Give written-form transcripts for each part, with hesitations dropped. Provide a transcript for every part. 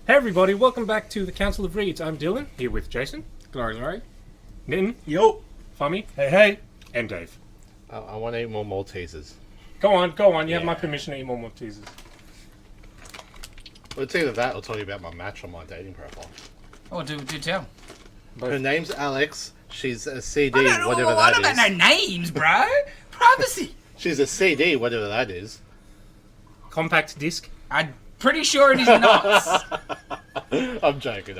Hey everybody, welcome back to the Council of Reeds. I'm Dylan, here with Jason. Glory. Nitin. Yo. Fomi. Hey. And Dave. I want to eat more Maltesers. Go on. You have my permission to eat more Maltesers. Well, it's either that or tell you about my match on my dating profile. Oh, do tell. Her name's Alex. She's a CD, I don't got no names, bro. Privacy. She's a CD, whatever that is. Compact disc. I'm pretty sure it is not. I'm joking.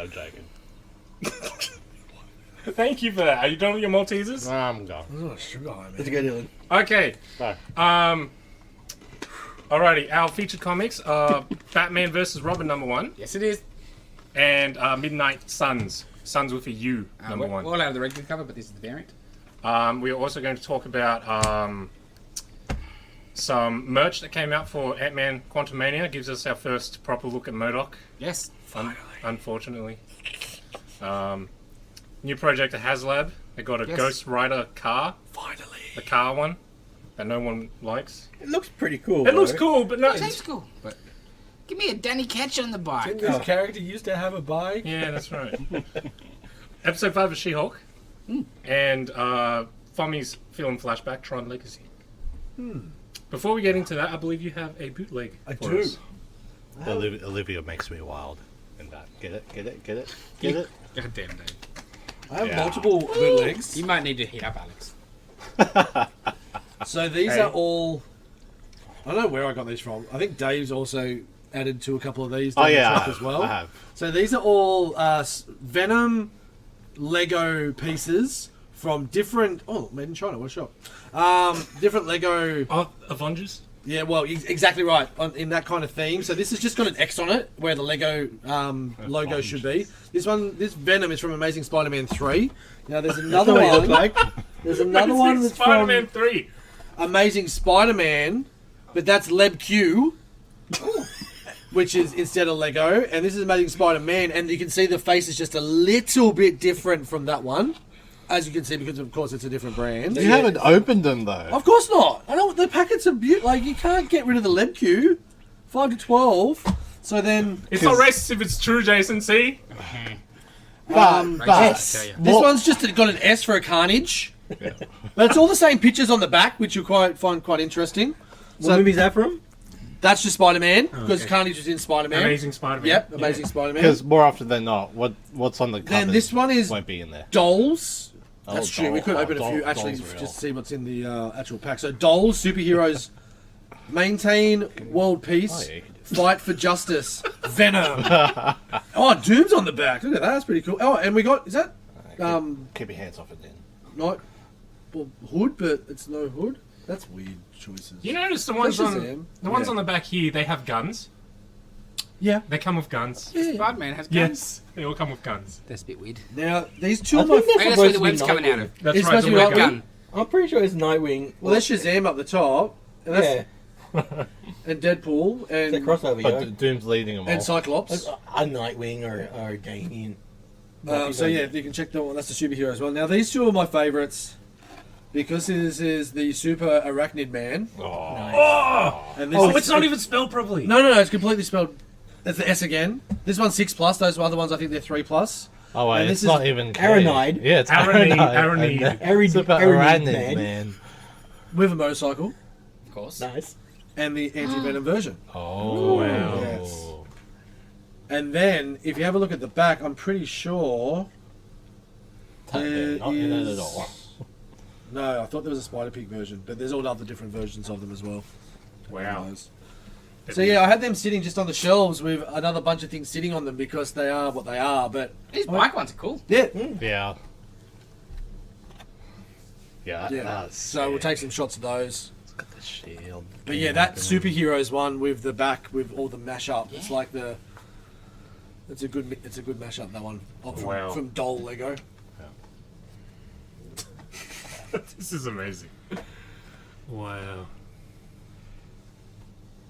Thank you for that. Are you done with your Maltesers? I'm gone. Oh, sugar high, man. Let's go, Dylan. Okay. Bye. Alrighty, our featured comics are Batman vs. Robin #1 Yes, it is. and Midnight Suns. Suns with a U, number We're one. all out of the regular cover, but this is the variant. We are also going to talk about some merch that came out for Ant-Man Quantumania. Gives us our first proper look at MODOK. Yes. Unfortunately. New project at Haslab. They got a Yes. Ghost Rider car. Finally. The car one that no one likes. It looks pretty cool. It looks cool, but no. It seems cool, but give me a Danny Ketch on the bike. Didn't this character used to have a bike? Yeah, that's right. Episode 5 of She-Hulk. And Fomi's film Flashback, Tron Legacy. Before we get into that, I believe you have a bootleg. I for do. us. Olivia makes me wild. And that. Get it? God damn, Dave. I have Yeah. multiple bootlegs. You might need to hit up Alex. So these Hey. are all... I don't know where I got these from. I think Dave's also added to a couple of these. Oh, yeah. as well. I have. So these are all Venom Lego pieces from different... Oh, made in China. What a shop. Different Lego... Oh, Avengers? Yeah, well, exactly right. In that kind of theme. So this has just got an X on it, where the Lego logo should be. This Venom is from Amazing Spider-Man 3. Now there's another one. There's another one that's Spider-Man from 3. Amazing Spider-Man, but that's LebQ, which is instead of Lego. And this is Amazing Spider-Man, and you can see the face is just a little bit different from that one. As you can see, because of course it's a different brand. You haven't opened them, though. Of course not. I don't. The packets are beautiful. Like, you can't get rid of the LebQ. 5 to 12. So then, It's not racist if it's true, Jason, see? But Racist, I tell ya. this one's just got an S for a Carnage. But it's all the same pictures on the back, which you'll find quite interesting. What movie is that from? That's just Spider-Man, because okay. Carnage was in Spider-Man. Amazing Spider-Man. Yep, Amazing Spider-Man. because more often than not, what's on the cover Then this one is won't be in there. Dolls. Oh, That's true. We could open a few, actually, Dolls real. just to see what's in the actual pack. So, Dolls, superheroes, maintain world peace, Oh, yeah, you can do fight for justice, Venom. Oh, Doom's on the back. Look at that. That's pretty cool. Oh, and we got, is that Keep your hands off it then. not well, hood, but it's no hood? That's weird choices. You notice the ones That's on Shazam. the ones Yeah. on the back here, they have guns. Yeah. They come with guns. Yeah. Spider-Man has guns. Yes, they all come with guns. That's a bit weird. Now, these two I of my... think that's Maybe that's where supposed the to be web's coming out Nightwing. of. That's It's right, supposed to the be web Nightwing? gun. I'm pretty sure it's Nightwing. Well, there's Shazam up the top, and, that's, Yeah, and Deadpool, it's a and crossover, But yo. Doom's leading them all. and Cyclops. A Nightwing or Damien. So yeah, you can check that one. That's the superhero as well. Now these two are my favourites because this is the Super Arachnid Man, Oh, and this oh is, it's not even spelled properly. No, it's completely spelled. It's the S again. This one's 6+. Those other ones, I think they're 3+. Oh wait, And it's this not is even K. Aranide. Yeah, it's Aranide, Aranide. Aranide. Super Aranide Aranide, man. man. With a motorcycle Of course. Nice. and the anti-venom version. Oh wow. Yes. And then, if you have a look at the back, I'm pretty sure. Not in it at all. No, I thought there was a Spider-Pig version, but there's all other different versions of them as well. Wow. So yeah, I had them sitting just on the shelves with another bunch of things sitting on them because they are what they are. But These bike ones are cool. yeah, Yeah. Yeah. yeah. That's So we'll take some shots of those. It's got the shield. But yeah, that superheroes one with the back with all the mashup. It's like the. It's a good mashup, that one from, Wow. from Doll Lego. This is amazing. Wow.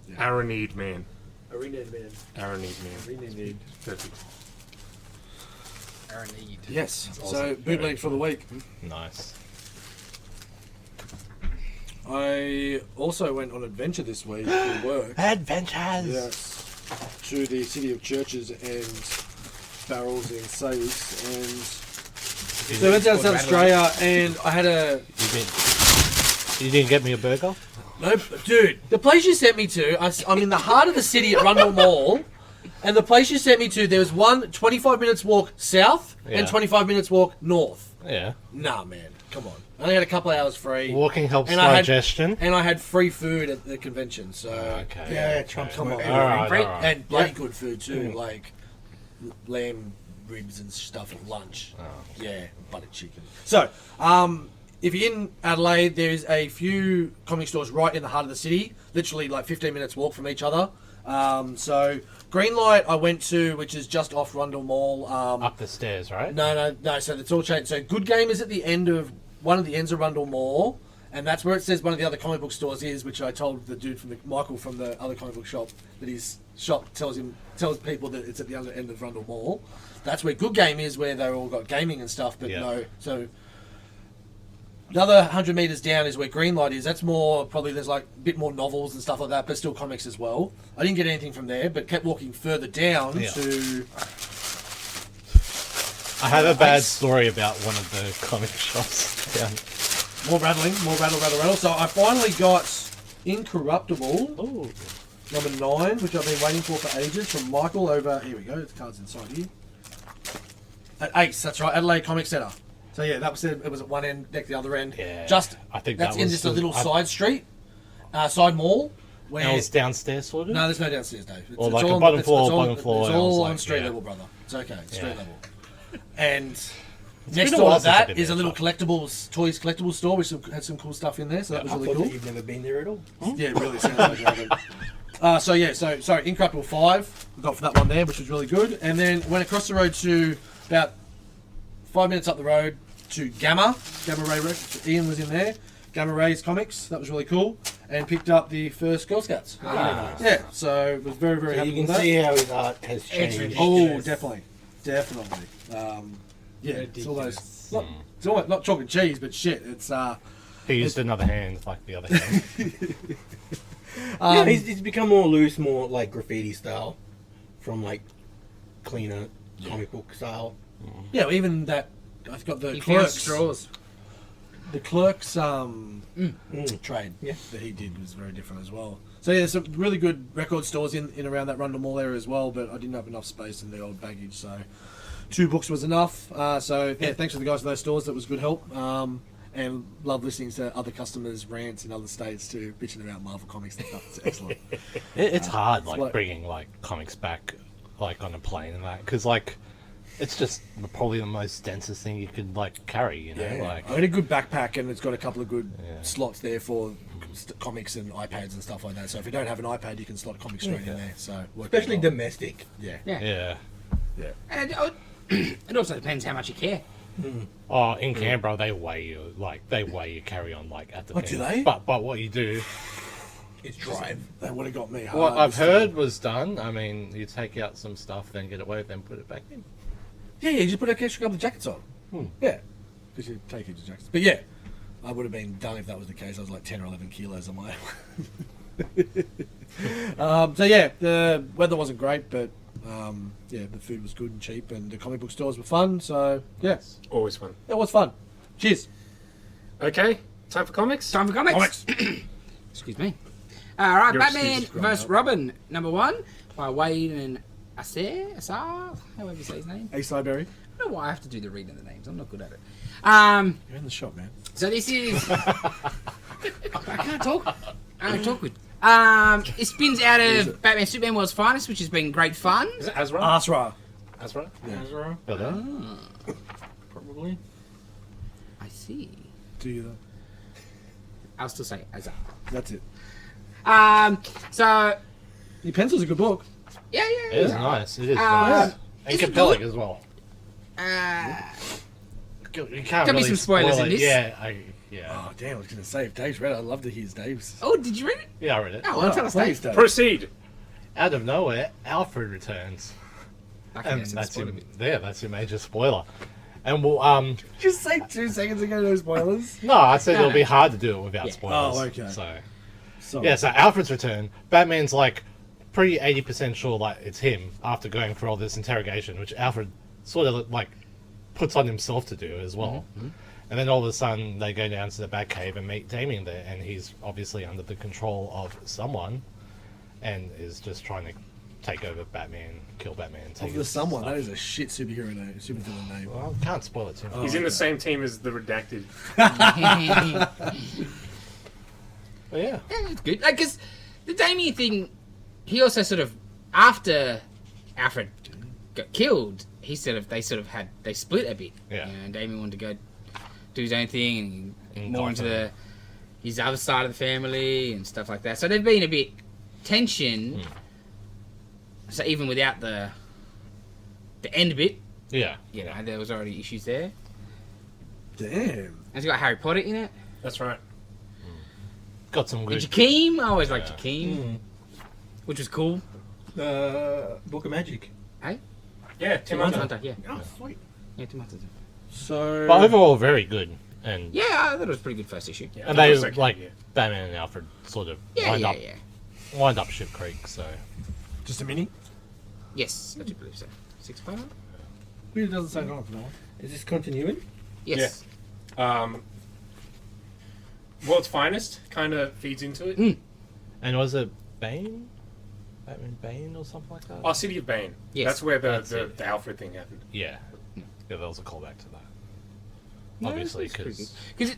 Yeah. Aranide man. Arena Man. Aranide man. Perfect. Aranide. Yes. awesome. So bootleg for the week. Nice. I also went on adventure this week for work. Adventures. Yes. to the city of churches and barrels and safes, and so I went down to South Australia, and I had a. You didn't get me a burger? Nope, dude. The place you sent me to, I'm in the heart of the city at Rundle Mall, and the place you sent me to, there was 25 minutes walk south and 25 minutes walk north. Yeah. Nah, man, come on. I only had a couple of hours free. Walking helps And I had- digestion. And I had free food at the convention, so Okay. Yeah, Trump, come on. All right. and bloody good food too, like lamb ribs and stuff at lunch. Yeah, buttered chicken. So, if you're in Adelaide, there's a few comic stores right in the heart of the city, literally like 15 minutes walk from each other. So Greenlight I went to, which is just off Rundle Mall. Up the stairs, right? No. So it's all changed. So Good Game is at the end of one of the ends of Rundle Mall, and that's where it says one of the other comic book stores is, which I told the dude from Michael from the other comic book shop that his shop tells people that it's at the other end of Rundle Mall. That's where Good Game is, where they're all got gaming and stuff. But no, so another 100 meters down is where Greenlight is. That's more probably there's like a bit more novels and stuff like that, but still comics as well. I didn't get anything from there, but kept walking further down to. I have a bad story about one of the comic shops down. More rattling, more rattle. So I finally got Incorruptible, Ooh. number 9, which I've been waiting for ages, from Michael over. Here we go, the card's inside here. At Ace, that's right, Adelaide Comic Centre. So yeah, that was it was at one end, next to the other end. Yeah, Just I think that's that in was just a the- little I- side street, side mall. Where And it's downstairs, sort of? no, there's no downstairs, Dave. Or like a bottom floor, bottom floor, It's and I was all like, on street yeah. level, brother. It's okay, it's street Yeah. level. And been next a door while to since I've that been is a there, little toys collectible store, which had some cool stuff in there, so that was I really thought cool. that you've never been there at all. Yeah, it really sounds like you haven't. So sorry, Incorruptible 5, we got for that one there, which was really good. And then went across the road to about 5 minutes up the road to Gamma Ray Records. Ian was in there. Gamma Ray's comics, that was really cool. And picked up the first Girl Scouts. Yeah, so it was very, very So happy you can with that. see how his art has changed. Oh, definitely. Yeah, it's almost not chalk and cheese, but shit. It's He used another hand, like the other hand. Yeah, he's become more loose, more like graffiti style, from like cleaner comic book style. yeah. Even that I've got the He found clerks. straws. The clerks trade Yeah. that he did was very different as well. So yeah, there's some really good record stores in around that Rundle Mall area as well, but I didn't have enough space in the old baggage, so 2 books was enough. So yeah, thanks to the guys at those stores. That was good help. And love listening to other customers' rants in other states too, bitching about Marvel comics and stuff. It's excellent. It's hard, like, like- bringing, like, comics back, like, on a plane and that. Because, like, it's just probably the most densest thing you could, like, carry, you know? Yeah, Like, I had a good backpack, and it's got a couple of good Yeah. slots there for comics and iPads and stuff like that. So if you don't have an iPad, you can slot comics straight in there. So worked Especially well. domestic. yeah. yeah. And it also depends how much you care. Oh, in Canberra, they weigh you carry on, like, at the Oh, thing. do they? But what you do, It's drive. They would have got me hard. what I've this time. heard was done, I mean, you take out some stuff, then get it weighed, then put it back in. Yeah, you just put an extra couple of jackets on. Yeah, because you take extra jackets. But yeah, I would have been done if that was the case. I was like 10 or 11 kilos on my own. So yeah, the weather wasn't great, but yeah, the food was good and cheap, and the comic book stores were fun. So yeah, Always fun. it was fun. Cheers. Okay, time for comics. Time for comics. Excuse me. All right, Your Batman excuse is growing vs. up. Robin, number 1, by Wade and Assar, however you say his name. Ace Library. I don't know why I have to do the reading of the names. I'm not good at it. You're in the shop, man. So this is. I can't talk. I can't talk with. It spins out of Batman Superman World's Finest, which has been great fun. Is it Azra? Asra. Azra? Azra, Well done. probably. I see. Do you though? I'll still say Azar. That's it. So Your pencil's a good book. yeah. It is nice. It is nice. And is it compelling as well. You can't Could be really some spoilers spoil in it. this. Yeah. Oh damn! I was gonna say if Dave's read it, I'd love to hear Dave's. Oh, did you read it? Yeah, I read it. Oh, well, tell us, Please, Dave. Dave. Proceed. Out of nowhere, Alfred returns. Okay, And yes, that's spoiler your, bit. that's your major spoiler. And we'll, Just say 2 seconds ago, no spoilers. no, I said No, it'll no. be hard to do it without Yeah. spoilers. Oh, okay. So, Sorry. yeah, so Alfred's return. Batman's like, pretty 80% sure like it's him after going through all this interrogation, which Alfred sort of like puts on himself to do as well. And then all of a sudden they go down to the Batcave and meet Damien there, and he's obviously under the control of someone and is just trying to take over Batman, kill Batman. Take Of the his someone, stuff. that is a shit supervillain name. Well, I can't spoil it too much. He's in the same team as the Redacted. But yeah. It's good. Like, cause the Damien thing, he also sort of after Alfred got killed, they split a bit. Yeah. You know, and Damien wanted to go do his own thing and In more into Gotham. his other side of the family and stuff like that. So there'd been a bit tension. So even without the end bit, Yeah. you know, there was already issues there. Damn. And it's got Harry Potter in it. That's right. Got some And good. Jakeem, I always liked Jakeem, which was cool. Book of Magic. Hey, Yeah, Tim Hunter. Hunter, yeah, Oh, sweet. yeah, Tim Hunter. So. But overall, very good. And Yeah, I thought it was a pretty good first issue. Yeah, and that they was okay, like yeah. Batman and Alfred sort of Yeah, wind yeah. up Ship Creek. So Just a mini? Yes, I do believe so. 6 part? Who doesn't say no for that one? Is this continuing? Yes. World's Finest kind of feeds into it. and was it Bane? Batman Bane or something like that? Oh, City of Bane. Yes, That's where that's the it. Alfred thing happened. Yeah. Yeah, that was a callback to that. No, Obviously, it's pretty because good.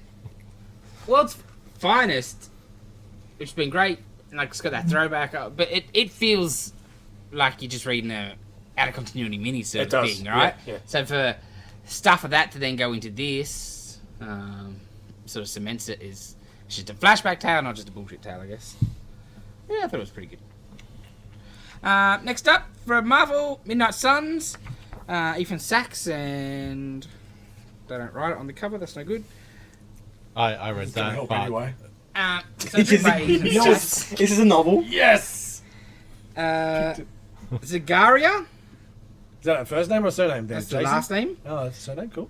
World's Finest, which has been great, and like it's got that throwback, but it feels like you're just reading a out of continuity mini sort It of does, thing, right? yeah. So for stuff of that to then go into this, sort of cements it is it's just a flashback tale, not just a bullshit tale, I guess. Yeah, I thought it was pretty good. Next up, from Marvel, Midnight Suns, Ethan Sachs, and they don't write it on the cover, that's no good. I read It's gonna that, help but anyway. So it's written by Ethan Sachs. This is a novel. Yes! Zagaria, Is that a first name or a surname? Dan? that's the Jason? last name. Oh, that's a surname, cool.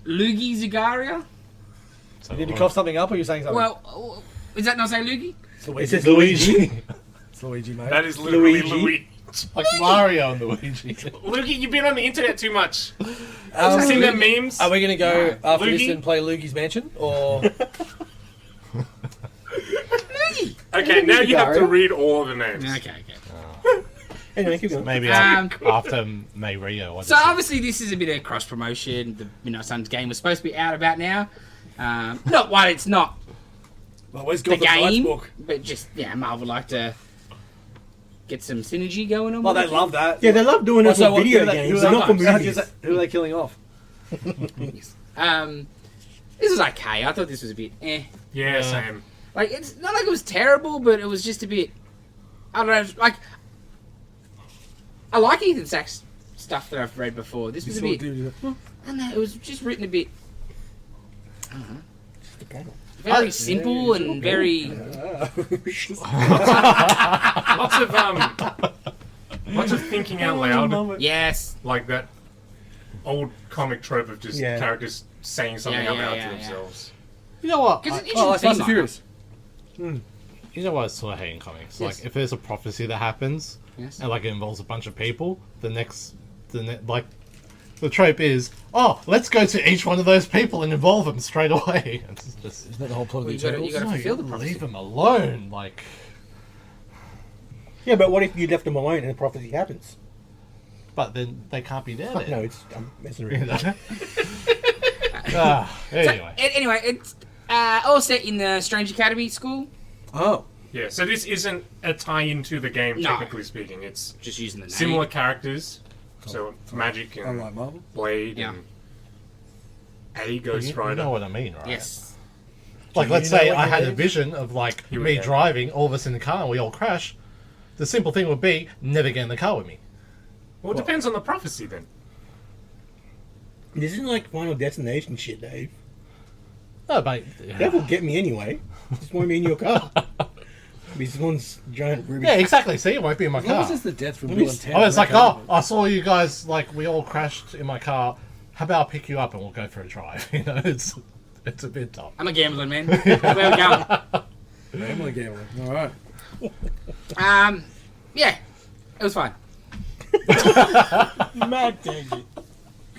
Loogie Zagaria. so, Did you cough something up or are you saying something? Well, is that not saying Loogie? it's It Luigi. says Luigi. It's Luigi, mate. That is literally Luigi. Luigi. like Mario and Luigi. Loogie, you've been on the internet too much. Um, Seen them memes? Are we going to go No. after this Loogie? and play Luigi's Mansion? Or. Loogie. Okay, now you have to Zagaria? read all of the names. Okay. Anyway, keep going. Maybe Um, after May Rio. So obviously this is a bit of cross promotion. The Midnight Suns game was supposed to be out about now. Not why it's not Well, where's the Gotham Knights game, book? but just Marvel like to get some synergy going on. Well, with they it. love that. Yeah, they love doing it So for what- video who are they- games, who are but they- not for who are movies. they- Who are they killing off? This was okay. I thought this was a bit Yeah, same. Like, it's not like it was terrible, but it was just a bit. I don't know. Like, I like Ethan Sachs stuff that I've read before. This was a bit. I don't know. It was just written a bit very simple and very. Lots of thinking out loud, Yes. like that old comic trope of just Yeah. characters saying something Yeah, out yeah, loud yeah, to yeah. themselves. You know what? Because it's Oh, it's Fast and Furious. You know what I sort of hate in comics? Yes. Like, if there's a prophecy that happens, Yes. and like it involves a bunch of people, like the trope is, oh, let's go to each one of those people and involve them straight away. It's just Isn't that the whole plot of the You gotta Eternals? fulfill the leave prophecy. them alone. Like, Yeah, but what if you left them alone and the prophecy happens? but then they can't be there. Fuck Then. no, I'm messing You around. know? So, Anyway, anyway, it's all set in the Strange Academy school. Oh. Yeah, so this isn't a tie-in to the game, No. technically speaking. It's Just using the name. similar characters. So Magic and Unlike Marvel. Blade Yeah. and a Ghost you Rider. know what I mean, right? Yes. Like, Do let's you know say what I you had a mean? vision of like You me would, yeah. driving, all of us in the car, and we all crash. The simple thing would be never get in the car with me. Well, it depends on the prophecy then. This isn't like Final Destination shit, Dave. No, but That will get me anyway. Just want me in your car. This one's giant ruby. yeah, exactly. See, it won't be in my As long car. as it's the death from Let Bill me and s- Ted. I was like, okay. oh, I saw you guys, like, we all crashed in my car. How about I pick you up and we'll go for a drive? You know, it's a bit tough. I'm a gambler, man. Where we going? Family gambling. All right. Yeah, it was fine. Mad tangent.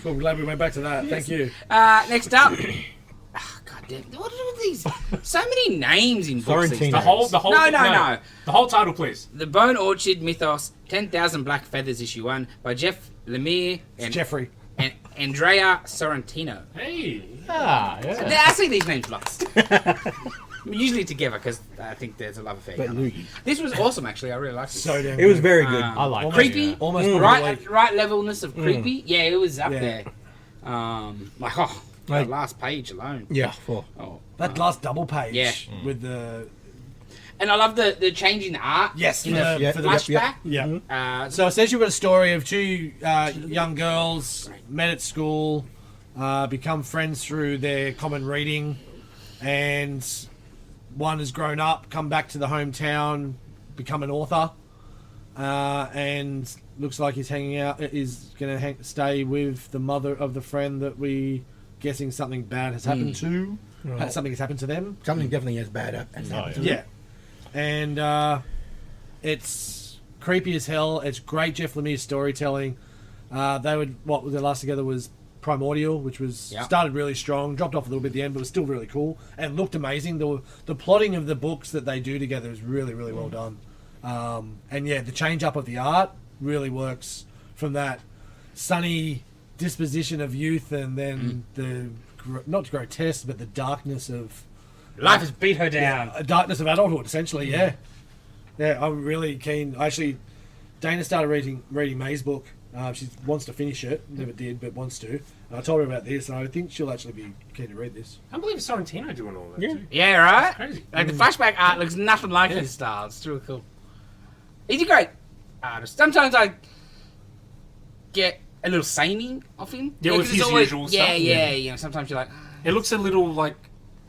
Cool, glad we went back to that. Thank you. Next up. God damn! What are these? So many names in books. these Sorrentino. days. The whole. No. The whole title, please. The Bone Orchard Mythos, 10,000 Black Feathers, issue 1, by Jeff Lemire and Jeffrey. Andrea Sorrentino. Hey. yeah. I see these names lots. Usually together because I think there's a love affair. But going on. Loogie. This was awesome, actually. I really liked it. So damn It was good. very good. I like it, creepy, yeah. Almost right levelness of creepy. Yeah, it was up Yeah. there. Like Like- the last page alone. Yeah. For That last double page Yeah. with the And I love the change in the art. yes in for the the, for the flashback. yeah. So essentially, we've got a story of two young girls met at school, become friends through their common reading, and one has grown up, come back to the hometown, become an author, and looks like he's hanging out. Is going to stay with the mother of the friend that we guessing something bad has happened to. Right. Something has happened to them. something definitely as bad as Oh, happened to Yeah. And it's creepy as hell. It's great Jeff Lemire storytelling. What their last together was Primordial, which was Yeah. started really strong, dropped off a little bit at the end, but was still really cool and looked amazing. The plotting of the books that they do together is really, really well done. And yeah, the change up of the art really works from that sunny disposition of youth and then the not grotesque, but the darkness of Life has beat her down. a darkness of adulthood, essentially. Yeah, I'm really keen. Actually, Dana started reading May's book. She wants to finish it, never did, but wants to. And I told her about this, and I think she'll actually be keen to read this. I believe Sorrentino doing all that. Yeah. Too. Yeah, right? Crazy. Like the flashback art looks nothing like his style. It's really cool. He's a great artist. Sometimes I get a little samey off him. Yeah, with 'cause it's his usual stuff. Yeah, Yeah. you know, sometimes you're like, It looks a little like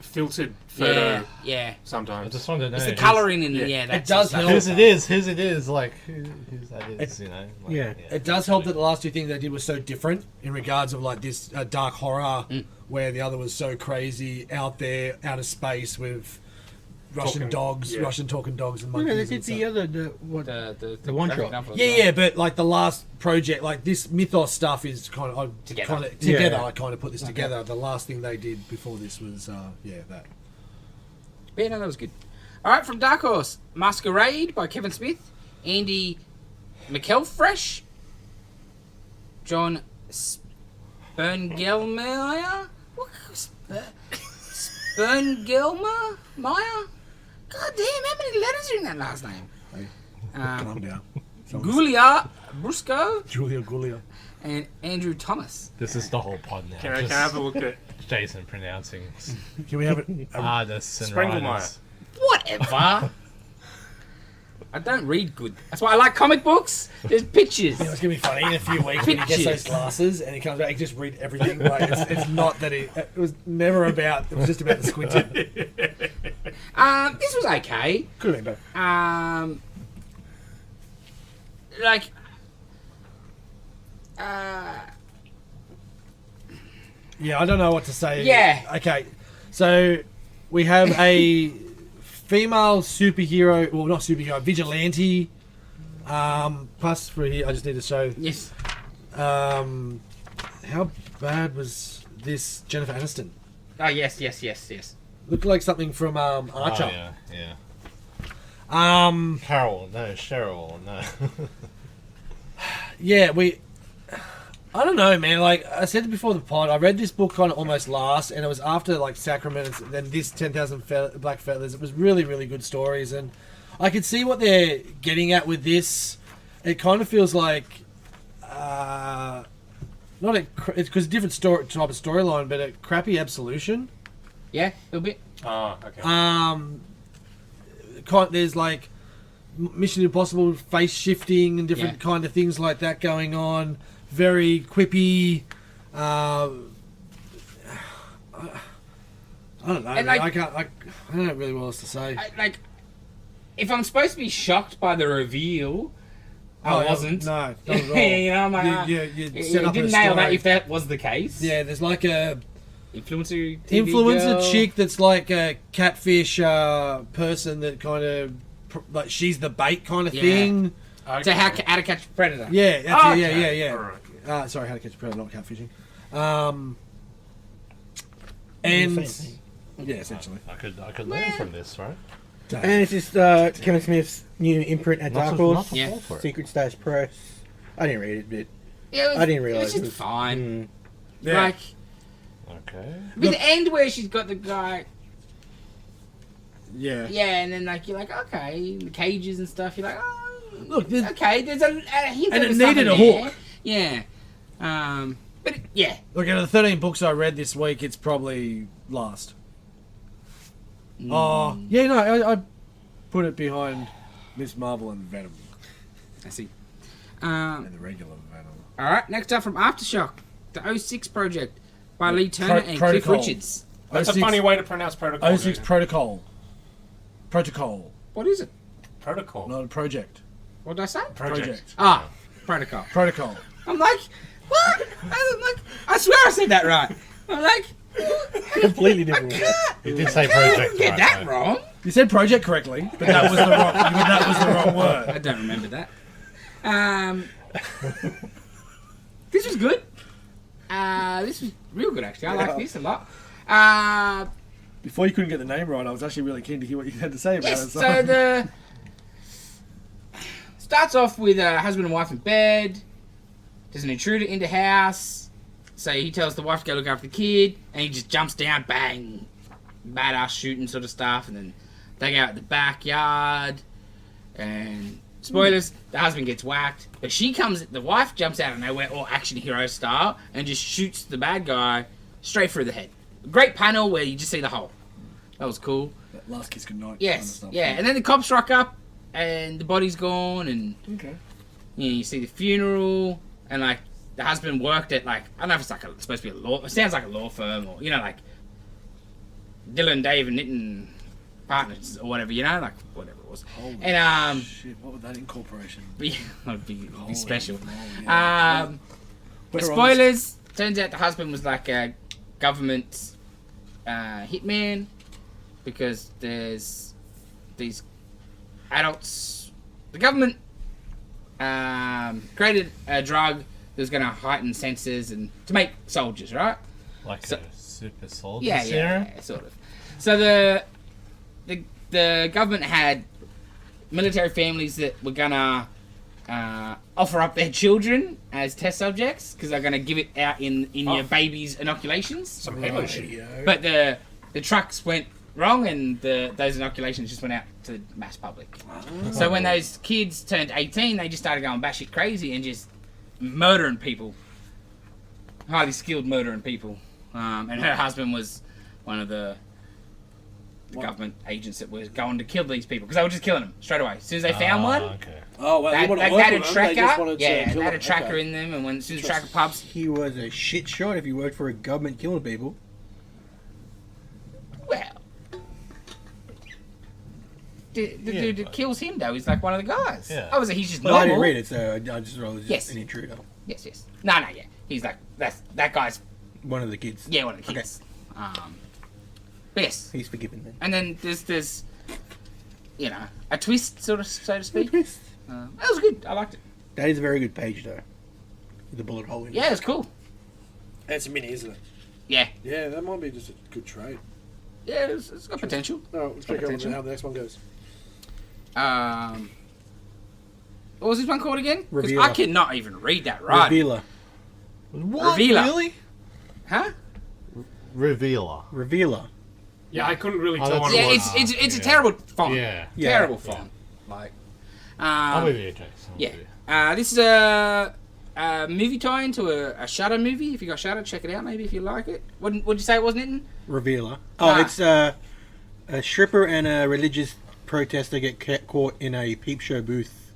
filtered photo yeah. I sometimes. just wanted to know It's the who's- colouring in the, yeah. that It does sort of help. stuff. Whose it is, like whose that is, you know. Like, Yeah. It does help that the last two things they did were so different in regards of like this dark horror, where the other was so crazy out there, out of space with Russian Talking- dogs, yeah. Russian talking dogs and Yeah, monkeys. they and did the stuff. other The one graphic shot. novel as Yeah, well. yeah, but like the last project, like this mythos stuff is kind of Together. Yeah. I kind of put this together. The last thing they did before this was that. But yeah, no, that was good. All right, from Dark Horse, Maskerade by Kevin Smith, Andy McElfresh, John Sperngelmeyer. What? Sperngelmeyer? God damn, how many letters are in that last name? Calm down. Gulia Brusco Julia Gulia. and Andrew Thomas. This is the whole pod now. Can I Just have a look at Jason pronouncing Can we have it? artists and Sprengelmeyer. writers. Whatever. I don't read good. That's why I like comic books. There's pictures. It's gonna be funny in a few weeks when he gets those glasses and he comes back. He just read everything. Like it's not that it was never about. It was just about the squinting. This was okay. Could have been better. Like, Yeah, I don't know what to say. Yeah. Okay, so we have a female superhero. Well, not superhero. Vigilante. Plus for here, I just need to show. yes. How bad was this Jennifer Aniston? Oh, yes. Looked like something from Oh, Archer. yeah. Um, Carol, no, Cheryl, no. yeah, I don't know, man. Like I said before the pod, I read this book kind of almost last, and it was after like Sacrament and then this 10,000 Black Feathers. It was really, really good stories, and I could see what they're getting at with this. It kind of feels like, not a, it's because different story type of storyline, but a crappy Absolution. Yeah, a little bit. Oh, okay. There's like Mission Impossible face shifting and different Yeah. kind of things like that going on. Very quippy. I don't know. And, Man. like- I don't know really what else to say. Like, if I'm supposed to be shocked by the reveal, I wasn't. No, not at all. You know, I'm like, you you set up a didn't nail that story. if that was the case. Yeah, there's like a Influencer TV influencer girl. chick that's like a catfish person that kind of like she's the bait kind of Yeah. thing. Okay. So how to catch a predator. Yeah, that's it. Okay. Yeah. Alright. Sorry, how to catch a predator, not catfishing. And yeah, essentially. I could learn from this, right? And it's just Kevin Smith's new imprint at Dark Horse. Yeah. Secret Stash Press. I didn't read it, but Yeah, it was, I didn't realise it was it just was- fine. Yeah. Like Okay. with the end where she's got the guy. Yeah. Yeah, and then like you're like, okay, the cages and stuff. You're like, oh, Look, there's- okay. There's a hint And of it something needed a there. hook. Yeah. But yeah. Look, out of the 13 books I read this week, it's probably last. Oh, yeah, no, I put it behind Miss Marvel and Venom. I see. And the regular Venom. All right. Next up from Aftershock, the 06 project by Lee Turner and Cliff Protocol. Richards. That's a 06 funny way to pronounce protocol. 06 Protocol. Protocol. What is it? Protocol. Not a project. What did I say? Project. Ah, Protocol. Protocol. I'm like, what? I'm like, I swear I said that right. I'm like, completely different. You did say I project. didn't get right, that so- wrong. You said project correctly, but that was the wrong word. I don't remember that. This was good. This was real good actually. I like this a lot. Before you couldn't get the name right, I was actually really keen to hear what you had to say about Yes. it. So the starts off with a husband and wife in bed. There's an intruder in the house. So he tells the wife to go look after the kid, and he just jumps down, bang, badass shooting sort of stuff, and then they go out the backyard, and spoilers, the husband gets whacked, but the wife jumps out of nowhere, all action hero style, and just shoots the bad guy straight through the head. Great panel where you just see the hole. That was cool. That last kiss goodnight. Yes, kind of stuff. yeah, and then the cops rock up, and the body's gone, and Okay. you see the funeral, and like the husband worked at like I don't know if it's like supposed to be a law. It sounds like a law firm, or like Dylan, Dave, and Nitin partners or whatever. Like whatever it was. Holy and shit, what would that incorporation? it'd be Holy special. moly, yeah. But spoilers. Turns out the husband was like a government hitman because there's these adults. The government created a drug that was going to heighten senses and to make soldiers, right? Like So- a super soldier Yeah, serum? yeah, sort of. So the government had military families that were gonna offer up their children as test subjects because they're gonna give it out in your baby's inoculations. Some Halo shit. But the trucks went wrong and those inoculations just went out to the mass public. So when those kids turned 18, they just started going batshit crazy and just murdering people, highly skilled murdering people. And her husband was one of the government agents that was going to kill these people because they were just killing them straight away. As soon as they found one, Okay. Oh, well, they they wanted to had work a with them. They just tracker. wanted to Yeah, kill they had a them. tracker Okay. in them, and as soon as the tracker pops, He was a shit shot if he worked for a government killing people. well, the dude that kills him though is like one of the guys. Yeah. Obviously, he's just Well, I normal. didn't read it, so I just thought it was Yes. just an intruder. Yes, yes. No, yeah. He's like that guy's One of the kids. one of the kids. But yes, He's forgiven then. and then there's a twist sort of so to speak. Twist. That was good. I liked it. That is a very good page, though. With the bullet hole in it. Yeah, it was cool. It's a mini, isn't it? Yeah, Yeah, that might be just a good trade. yeah. It's got potential. Oh, let's check out Potential. how the next one goes. What was this one called again? Because Revealer. I cannot even read that right. Revealer. What? Revealer. Really? Huh? Revealer. Revealer. Yeah, I couldn't really Oh, tell what that's- it Yeah, was. it's a yeah. terrible font. Yeah. Yeah. Terrible font. Like, I'm with you, Jason. I'm yeah. with you. This is a movie tie-in to a Shudder movie. If you got Shudder, check it out. Maybe if you like it. What'd you say it wasn't it? Revealer. Oh, Ah. it's a stripper and a religious protester get caught in a peep show booth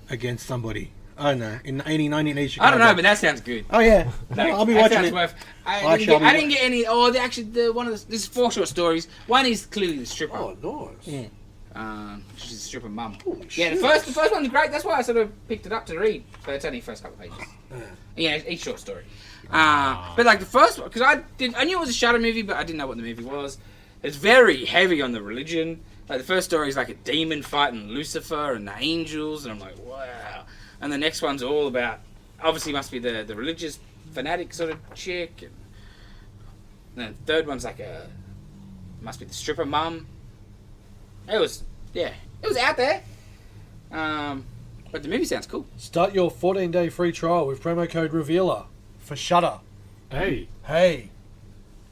against somebody. I don't know. In 1980 Chicago. I don't know, but that sounds good. Oh, yeah. Like, I'll be that watching sounds it. worth- I I shall be didn't get any. Oh, this is 4 short stories. One is clearly the stripper. Oh, nice. She's a stripper mum. Holy Yeah, the shit. first one's great. That's why I sort of picked it up to read. But it's only the first couple of pages. Yeah, each short story. But like the first one, because I knew it was a Shudder movie, but I didn't know what the movie was. It's very heavy on the religion, Like the first story is like a demon fighting Lucifer and the angels, and I'm like, wow. And the next one's all about, obviously must be the religious fanatic sort of chick, and then the third one's like must be the stripper mum. It was out there. But the movie sounds cool. Start your 14-day free trial with promo code Revealer for Shudder. Hey. Hey.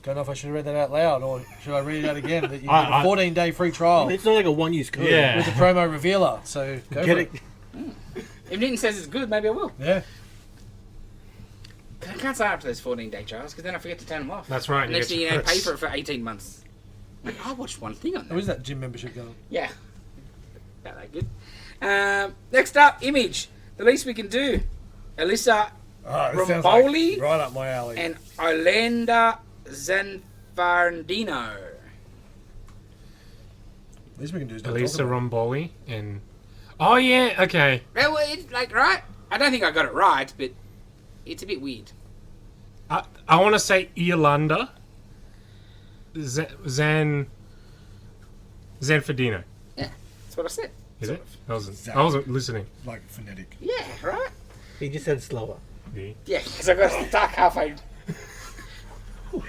Don't know if I should have read that out loud or should I read it out again. That you get a 14-day free trial It's not like a one-use code. Yeah. with the promo Revealer. So go Get for it. If Nitin says it's good, maybe I will. Yeah. I can't sign up to those 14-day trials because then I forget to turn them off. That's right. Next thing you know, Yes. pay for it for 18 months. Like, I watched one thing on How that. is that gym membership going? Yeah. About that good. Next up, Image. The Least We Can Do. Alyssa Oh, this sounds Romboli right up my alley. and Orlando Zanfardino. At least we can do is don't Elisa talk about Romboli and... Oh, yeah, okay. Well, it's like, right? I don't think I got it right, but it's a bit weird. I want to say Irlanda Zanfardino. Yeah, that's what I said. Is it? I wasn't listening. it. Like phonetic. Yeah, right? He just said slower. Yeah. Yeah, because I got stuck halfway. Got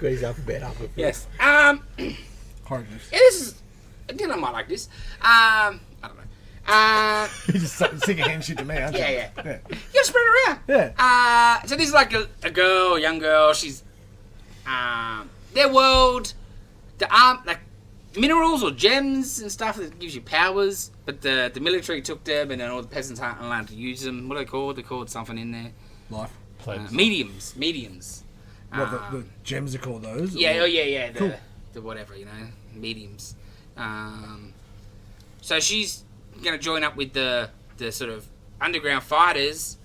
his alphabet up. Yes. Horrendous. Yeah, this is... Dylan might like this. I don't know. You just stick a handshake to me, aren't you? Yeah. Yeah. You gotta spread it around. Yeah. So this is like a girl, a young girl. She's their world, like minerals or gems and stuff that gives you powers. But the military took them, and then all the peasants aren't allowed to use them. What are they called? They're called something in there. Life. Mediums. What the gems are called those? Yeah. Or- Oh yeah. Cool. The whatever, mediums. So she's gonna join up with the sort of underground fighters,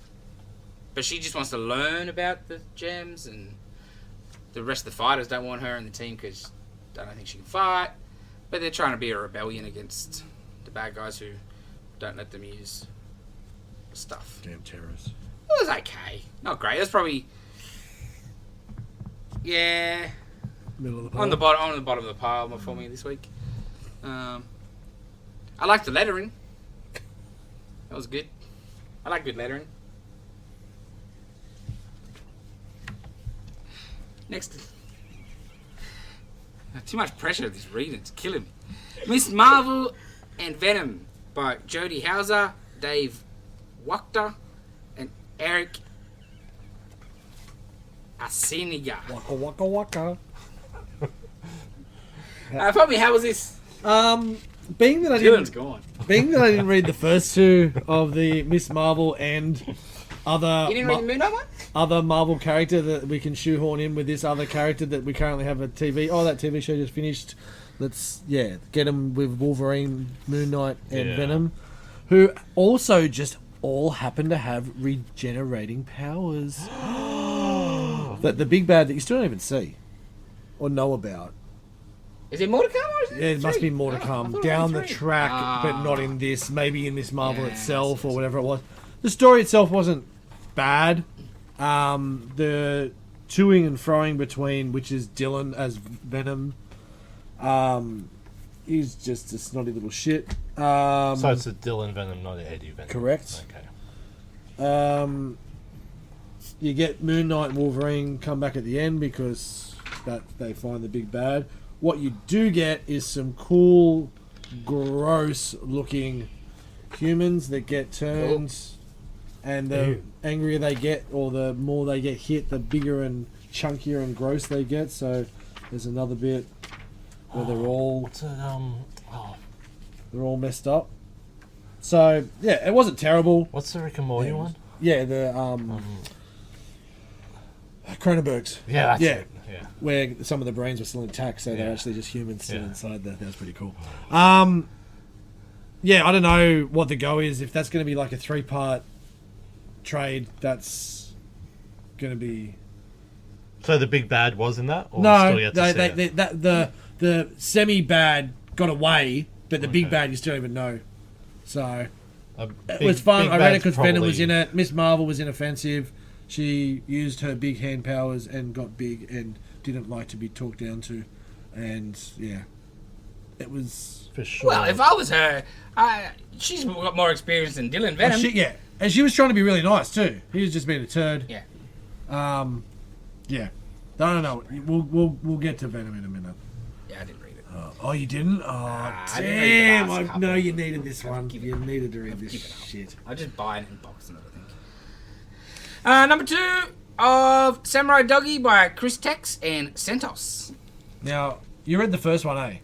but she just wants to learn about the gems, and the rest of the fighters don't want her in the team because they don't think she can fight. But they're trying to be a rebellion against the bad guys who don't let them use stuff. Damn terrorists. It was okay, not great. It was probably Middle of the on the pile. bottom of the pile for me this week. I like the lettering. That was good. I like good lettering. Next. Too much pressure of this reading. It's killing me. Miss Marvel and Venom by Jodie Hauser, Dave Wachter, and Eric Asiniga. Waka waka waka. Fomi, how was this? Being that I Dylan's didn't, gone. being that I didn't read the first two of the Miss Marvel and other You didn't read the Moon Knight one? other Marvel character that we can shoehorn in with this other character that we currently have a TV. Oh, that TV show just finished. Let's get them with Wolverine, Moon Knight, and Yeah. Venom, who also just all happen to have regenerating powers. That the big bad that you still don't even see or know about. Is it more to come? Or is it Yeah, it must three? be more to Oh, I come thought it down was the three. track, but Ah. not in this. Maybe in Miss Marvel Yeah, itself I or see. whatever it was. The story itself wasn't bad. The toing and froing between, which is Dylan as Venom, he's just a snotty little shit. So it's a Dylan Venom, not an Eddie Venom. Correct. Okay. You get Moon Knight and Wolverine come back at the end because that they find the big bad. What you do get is some cool, gross looking humans that get turned, and the Ew. angrier they get or the more they get hit, the bigger and chunkier and gross they get. So there's another bit where they're all What's it? they're all messed up. So yeah, it wasn't terrible. What's the Rick and Morty Yeah, one? Yeah, the Cronenberg's. Yeah, that's Yeah. it. Yeah. Where some of the brains were still intact, so they're Yeah. actually just humans still Yeah. inside there. That was pretty cool. Yeah, I don't know what the go is. If that's going to be like a 3-part trade, that's going to be So the big bad was in that? Or no. still yet to see it? The semi bad got away, but the big bad you still don't even know. So A it big- was fun. big I read it bad's because Venom was probably- in it. Miss Marvel was inoffensive. She used her big hand powers and got big and didn't like to be talked down to. And yeah, it was. For sure. Well, if I was her, she's got more experience than Dylan Venom. Yeah, and she was trying to be really nice too. He was just being a turd. Yeah. Yeah. I don't know. We'll get to Venom in a minute. Yeah, I didn't read it. Oh, you didn't? Oh, I didn't read the damn! last I couple. know you needed this one. given You up. needed to read I've this given up. shit. I just buy it in box and everything. Number 2 of Samurai Doggy by Chris Tex and Centos. Now, you read the first one, eh?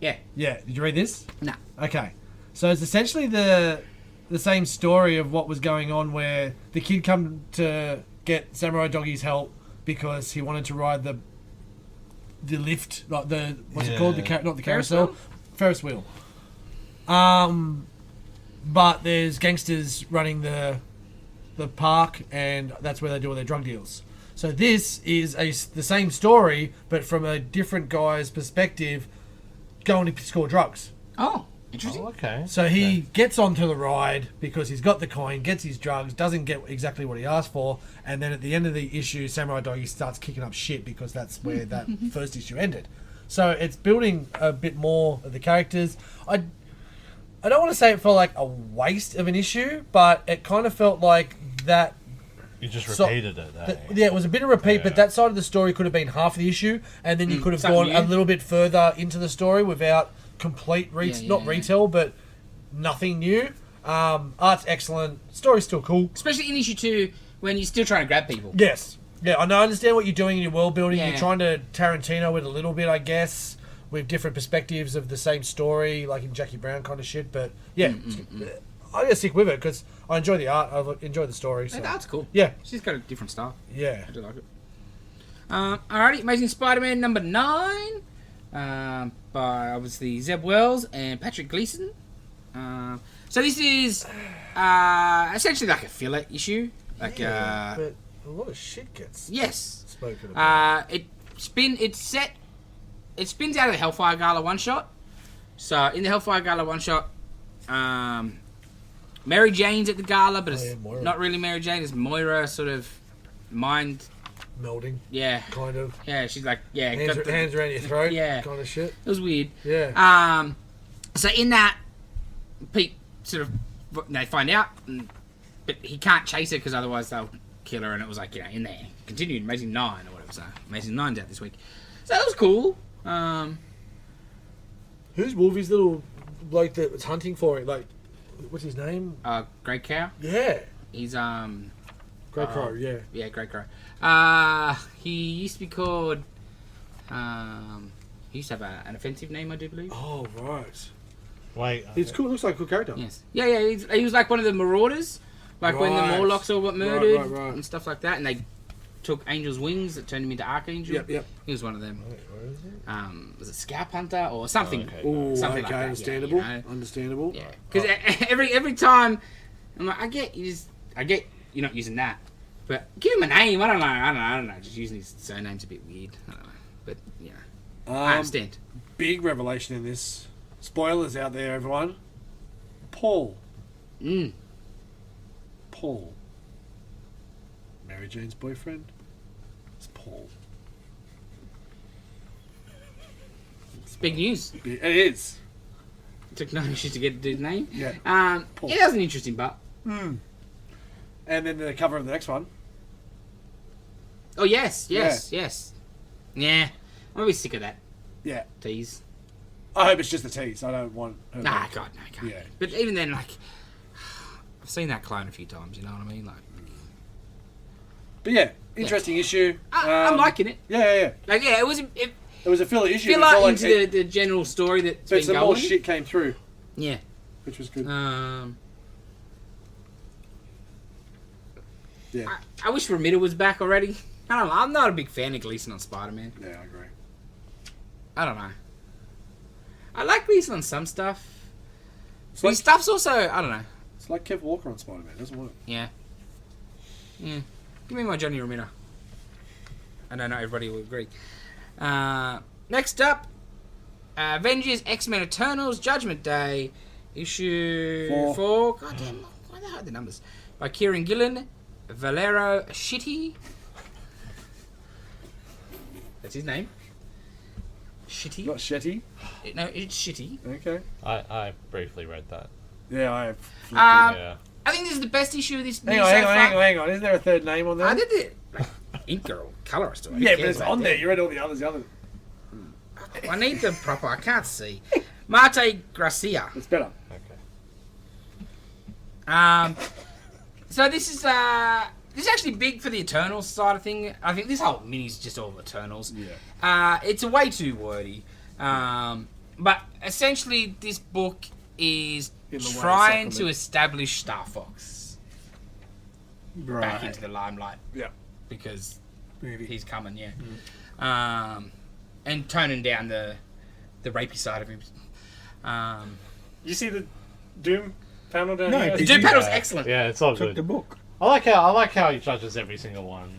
Yeah. Yeah. Did you read this? Nah. Okay. So it's essentially the same story of what was going on, where the kid come to get Samurai Doggy's help because he wanted to ride the lift, like the what's it called? Not the carousel, Ferris wheel. But there's gangsters running the park, and that's where they do all their drug deals. So this is the same story, but from a different guy's perspective, going to score drugs. Oh, interesting. Oh, okay. So he gets onto the ride because he's got the coin, gets his drugs, doesn't get exactly what he asked for, and then at the end of the issue, Samurai Doggy starts kicking up shit because that's where that first issue ended. So it's building a bit more of the characters. I don't want to say it felt like a waste of an issue, but it kind of felt like that. You just repeated it. Yeah, it was a bit of repeat, but Yeah. that side of the story could have been half the issue, and then you could have something gone a new. little bit further into the story without complete not yeah. retell, but nothing new. Art's excellent, story's still cool. Especially in issue 2 when you're still trying to grab people. Yes, yeah, I know. I understand what you're doing in your world building. Yeah. You're trying to Tarantino it a little bit, I guess, with different perspectives of the same story, like in Jackie Brown kind of shit. But yeah, I'm gonna stick with it because I enjoy the art. I enjoy the story. So. Hey, that's cool. Yeah, She's got a different style. yeah. I do like it. Alrighty, Amazing Spider-Man number 9 by obviously Zeb Wells and Patrick Gleason. So this is essentially like a filler issue. Like But a lot of shit gets yes, spoken about. it spins out of the Hellfire Gala one shot. So in the Hellfire Gala one shot, Mary Jane's at the gala, but it's Moira. not really Mary Jane. It's Moira, sort of mind. Melding, Yeah, kind of. yeah. She's like, yeah, Hands, got the- hands around your throat, Yeah. kind of shit. It was weird. Yeah. So in that, Pete sort of they find out, but he can't chase her because otherwise they'll kill her. And it was like, in there. Continued Amazing 9 or whatever. So Amazing 9's out this week. So that was cool. Who's Wolfie's little bloke that was hunting for it? Like, what's his name? Great Cow. Yeah. He's Grey Crow, yeah. yeah, Great Crow. He used to be called. He used to have an offensive name, I do believe. Oh, right. Wait. He's cool. Looks like a cool character. Yes. Yeah. He was like one of the Marauders, like when the Right. Morlocks all got murdered right. and stuff like that, and they took Angel's wings that turned him into Archangel. Yep. He was one of them. Wait, where is it? Was it Scalp Hunter or something? okay. Ooh, Something okay, like that, understandable. yeah, Understandable. Yeah, because every time I'm like, I get you're not using that, but give him a name. I don't know. Just using his surname's a bit weird. I don't know, but yeah, I understand. Big revelation in this. Spoilers out there, everyone. Paul. Paul. Mary Jane's boyfriend. It's Paul. Big news. It is. It took no issues to get the dude's name. Yeah. Paul. Yeah, that was an interesting part. And then the cover of the next one. Oh yes. Yeah, I'm gonna be sick of that Yeah. tease. I hope it's just a tease. I don't want her. Nah, God, no, can't. Yeah. But even then, like, I've seen that clone a few times. You know what I mean? Like, But yeah, interesting issue. I'm liking it. Yeah. Like, yeah, it was It was a filler issue. filler It's not into like the general story that's but been some going. more shit came through, Yeah. which was good. Yeah. I wish Ramita was back already. I don't know. I'm not a big fan of Gleason on Spider-Man. Yeah, I agree. I don't know. I like Gleason on some stuff. It's But like, his stuff's also, I don't know. it's like Kev Walker on Spider-Man. It doesn't work. Yeah. Give me my Johnny Romita. I know not everybody will agree. Next up, Avengers X-Men Eternals Judgment Day, issue 4. God damn, why the hell are the numbers? By Kieran Gillen, Valero Shitty. That's his name. shitty. Not Shetty. No, it's shitty. Okay. I briefly read that. Yeah, I have. Yeah. I think this is the best issue of this. Hang mini on, so hang on, far. hang on, hang on. Isn't there a third name on there? I did it. Like, inker or colorist. Or who Yeah, but cares it's about on that? there. You read all the others. The others. I need the proper. I can't see. Marte Gracia. It's better. Okay. So this is actually big for the Eternals side of thing. I think this whole mini is just all Eternals. Yeah. It's way too wordy. But essentially, this book is In the way of trying to Sacrament. establish Star Fox back into the limelight Yeah. because Maybe. he's coming, yeah. And toning down the rapey side of him. You see the Doom panel down No, here? The Did Doom you- panel's Yeah. excellent. Yeah, it's all Took good. the book. I like how he judges every single one,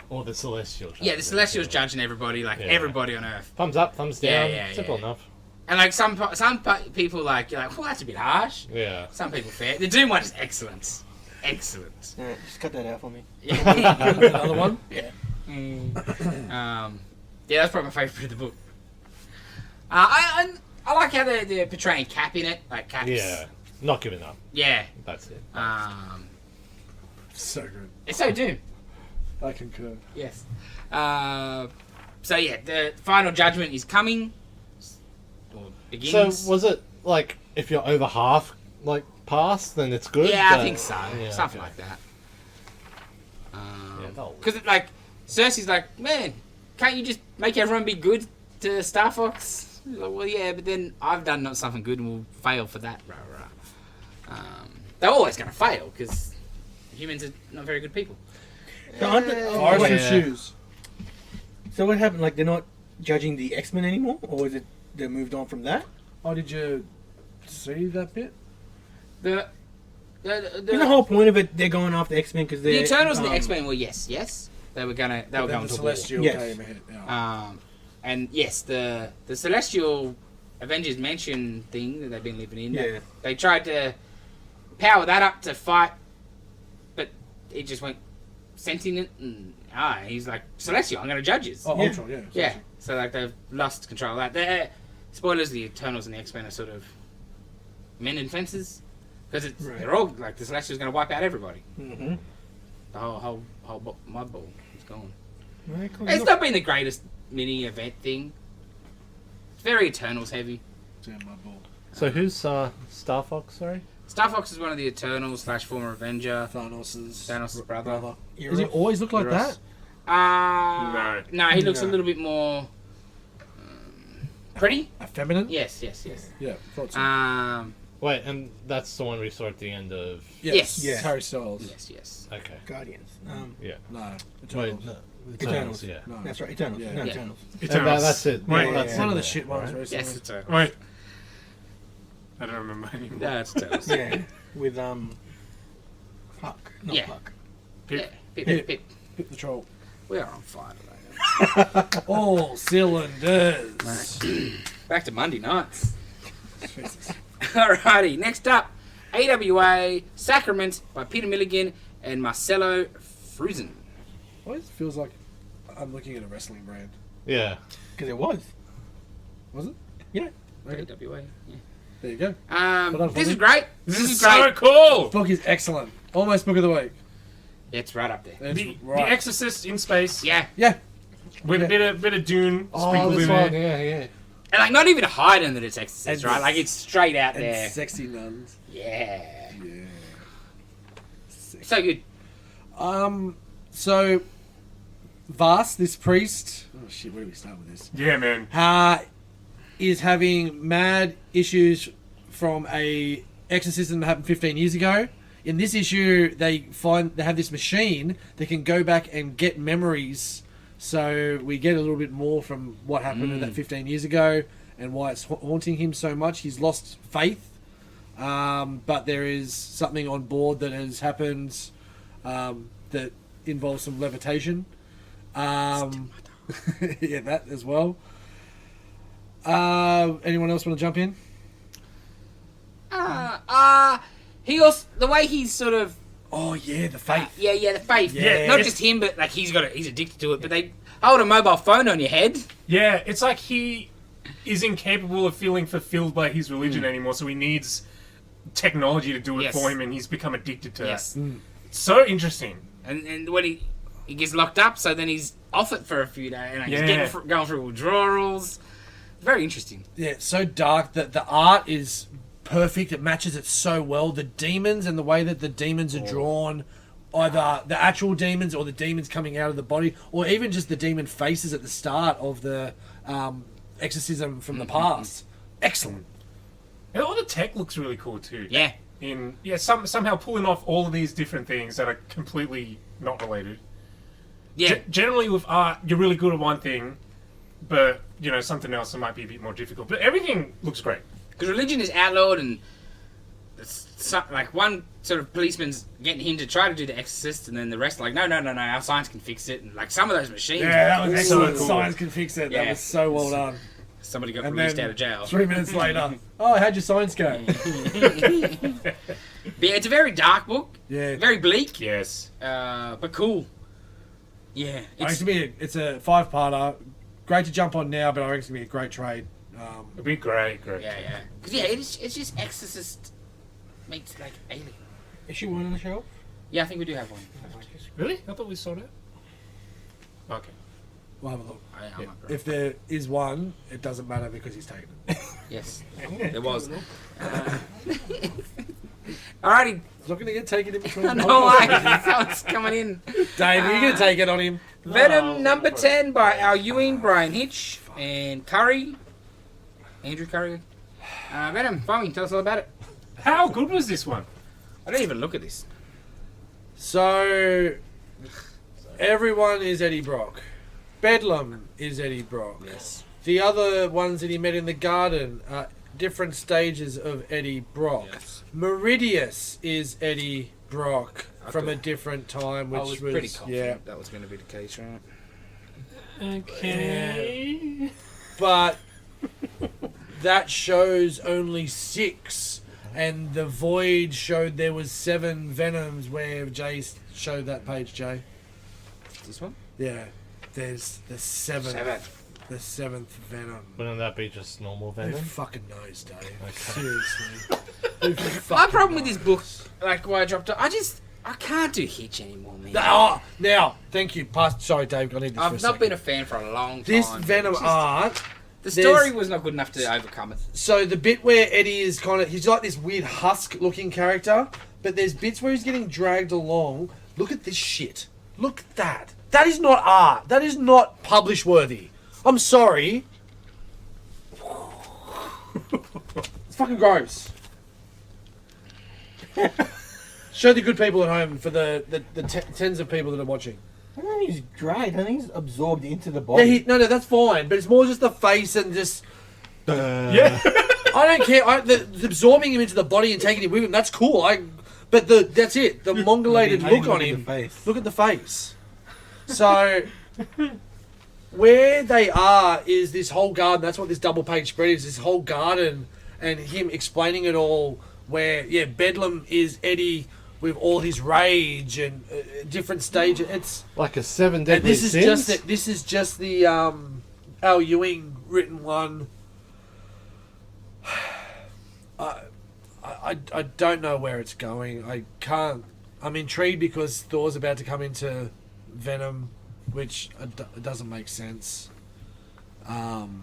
or the Celestial. Yeah, the judges Celestials every judging everybody, like Yeah. everybody on Earth. Thumbs up, thumbs Yeah, down. yeah, Simple yeah. enough. And like some people like you're like, well, that's a bit harsh. Yeah. Some people fair. The Doom one is excellent. Excellent. Yeah, just cut that out for me. Another one. Yeah, that's probably my favourite bit of the book. I like how they're portraying Cap in it, like Cap's. Yeah. Not giving up. Yeah. That's it. So good. It's so Doom. I concur. Yes. So yeah, the final judgment is coming. Or begins. So was it like if you're over half like past, then it's good? Yeah, I But- think so. Yeah, Something okay. like that. Yeah, that'll- Because like Cersei's like, man, can't you just make everyone be good to Star Fox? He's like, well, yeah, but then I've done not something good and will fail for that. Rah, rah. They're always going to fail because humans are not very good people. So, aren't they- Forest wait, and shoes. so what happened? Like they're not judging the X-Men anymore, or is it they moved on from that? Oh, did you see that bit? The Isn't the whole point of it they're going after X-Men because they're the Eternals and the X-Men were yes. They were Then going the to war. Celestial Yes. came ahead. Yeah. And yes, the Celestial Avengers Mansion thing that they've been living in. Yeah. They tried to power that up to fight, but it just went sentient. And he's like Celestial. I'm going to judge you. Oh, Yeah. Ultron, yeah. Yeah. So like they've lost control of that. Spoilers: the Eternals and the X-Men are sort of mending fences because Right. they're all like the Celestial's going to wipe out everybody. Mm-hmm. The whole mud ball is gone. Right, cool. It's not been the greatest mini event thing. It's very Eternals heavy. Yeah, my ball. So who's Star Fox? Sorry. Star Fox is one of the Eternals / former Avenger. Thanos' Thanos' brother. Does he always look like Eros. that? No, he looks a No. little bit more pretty. Effeminate? Yes. Yeah, thought so. Wait, and that's the one we saw at the end of. yes. Yeah. Harry Styles. Yes. Okay. Guardians. Yeah. No, Wait, Eternals. no, Eternals. Yeah. No. That's right. Eternals. Yeah. No, Yeah. Eternals. And that's it. Wait, That's yeah. One of the it, shit ones right? recently. Yes, Eternals. Wait. I don't remember anymore. Yeah, it's Eternals. Yeah, with Puck. Not Yeah. Puck. Yeah. Pip. Hit the troll. We are on fire today. All cylinders. Back to Monday nights. Alrighty, next up, AWA Sacrament by Peter Milligan and Marcelo Fruzen. Always feels like I'm looking at a wrestling brand. Yeah. Because it was. Was it? Yeah. AWA. Yeah. There you go. This is great. This is so cool! Book is excellent. Almost book of the week. It's right up there. It's The right. Exorcist in space Yeah. Yeah. with a bit of Dune Oh, sprinkled this in one. there. Yeah. And like not even hiding that it's Exorcist, And right? Like it's straight out there. And sexy nuns. Yeah. Yeah. So good. So Vas, this priest. Oh shit, where do we start with this? Yeah, man. Is having mad issues from a exorcism that happened 15 years ago. In this issue, they have this machine that can go back and get memories. So we get a little bit more from what happened that 15 years ago and why it's haunting him so much. He's lost faith, but there is something on board that has happened that involves some levitation. Yeah, that as well. Anyone else want to jump in? He also the way he's sort of Oh yeah, the faith. The faith. Yeah. Not just him, but like he's addicted to it. But they hold a mobile phone on your head. Yeah, it's like he is incapable of feeling fulfilled by his religion anymore, so he needs technology to do it for him, and he's become addicted to that. So interesting. And when he gets locked up, so then he's off it for a few days, and he's going through withdrawals. Very interesting. Yeah, it's so dark that the art is perfect. It matches it so well. The demons and the way that the demons are drawn, either the actual demons or the demons coming out of the body, or even just the demon faces at the start of the exorcism from the past. Excellent. And all the tech looks really cool too. Yeah. Somehow pulling off all of these different things that are completely not related. Yeah. Generally with art, you're really good at one thing, but something else that might be a bit more difficult. But everything looks great. Because religion is outlawed, and like one sort of policeman's getting him to try to do the exorcist, and then the rest are like, no, our science can fix it. And like some of those machines. Yeah, that was excellent. cool. Science can fix it. Yeah. That was so well done. Somebody got And released then out of jail. 3 minutes later, how'd your science go? But yeah, it's a very dark book. Yeah. Very bleak. Yes. But cool. Yeah. It's a 5-parter. Great to jump on now, but I reckon it's going to be a great trade. It'd be great. Yeah. Because it's just Exorcist meets like Alien. Issue 1 on the shelf? Yeah, I think we do have one. Really? I thought we sold it. Okay. We'll have a look. I'm not If there is one, it doesn't matter because he's taken it. Yes, there was. Alrighty. He's not going to get taken in between. I know why. Someone's coming in. Dave, you're going to take it on him. Venom number 10 by Al Ewing, Brian Hitch, and Curry. Andrew Curry. Venom, Fomi, tell us all about it. How good was this one? I didn't even look at this. So, everyone is Eddie Brock. Bedlam is Eddie Brock. Yes. The other ones that he met in the garden are different stages of Eddie Brock. Yes. Meridius is Eddie Brock from a different time, which I was pretty confident that was going to be the case, right? Okay. But that shows only 6, and the Void showed there was 7 Venoms. Where Jay showed that page, Jay? This one? Yeah, there's the 7th. 7. The 7th Venom. Wouldn't that be just normal Who Venom? fucking knows, Dave? Okay. Seriously. Who My fucking problem with knows? this book, like why I dropped it, I can't do Hitch anymore, man. Now, thank you. Sorry, Dave. I need this for a I've not second. been a fan for a long time. This Venom art. The story was not good enough to overcome it. So the bit where Eddie is he's like this weird husk-looking character, but there's bits where he's getting dragged along. Look at this shit. Look at that. That is not art. That is not publish-worthy. I'm sorry. It's fucking gross. Show the good people at home for the tens of people that are watching. I don't think he's dragged. I think he's absorbed into the body. Yeah, no, that's fine. But it's more just the face and just... Yeah. I don't care. The absorbing him into the body and taking him with him, that's cool. But that's it. The mongolated look on him. Look at the face. So... Where they are is this whole garden. That's what this double page spread is. This whole garden and him explaining it all. Where Bedlam is Eddie with all his rage and different stages. It's Like a 7 and deadly this is sins? just the Al Ewing written one. I don't know where it's going. I can't. I'm intrigued because Thor's about to come into Venom, which it doesn't make sense. The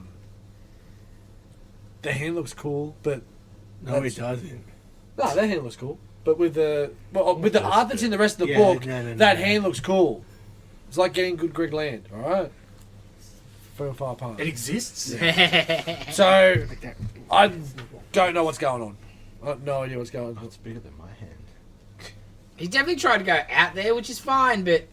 hand looks cool, but No, it doesn't. no, that hand looks cool. But with the art that's in the rest of the Yeah, book, no. that hand looks cool. It's like getting good Greg Land, all right? Very far apart. It exists. So I don't know what's going on. I have no idea what's going on. It's bigger than my hand. He's definitely tried to go out there, which is fine, but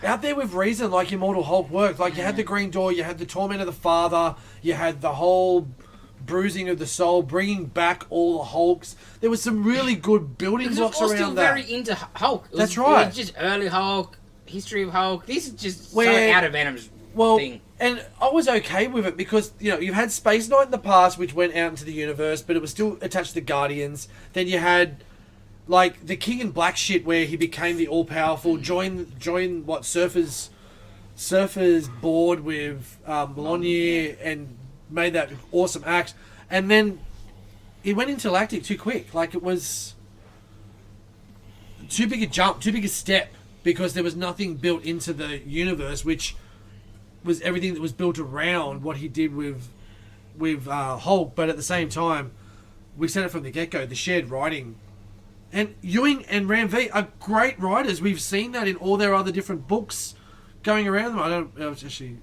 Out there with reason, like Immortal Hulk worked. Like you had the Green Door, you had the Torment of the Father, you had the whole bruising of the soul, bringing back all the Hulks. There was some really good building because blocks we're all around still that. very into Hulk. That's right. It was just early Hulk, history of Hulk. This is just so Where- out of Venom's Well, thing. and I was okay with it because, you've had Space Knight in the past, which went out into the universe, but it was still attached to Guardians. Then you had like the King in Black shit, where he became the all powerful, join what Surfer's board with Melania and made that awesome act, and then he went intergalactic too quick. Like it was too big a jump, too big a step, because there was nothing built into the universe, which was everything that was built around what he did with Hulk. But at the same time, we said it from the get-go, the shared writing. And Ewing and Ram V are great writers. We've seen that in all their other different books going around them. Actually,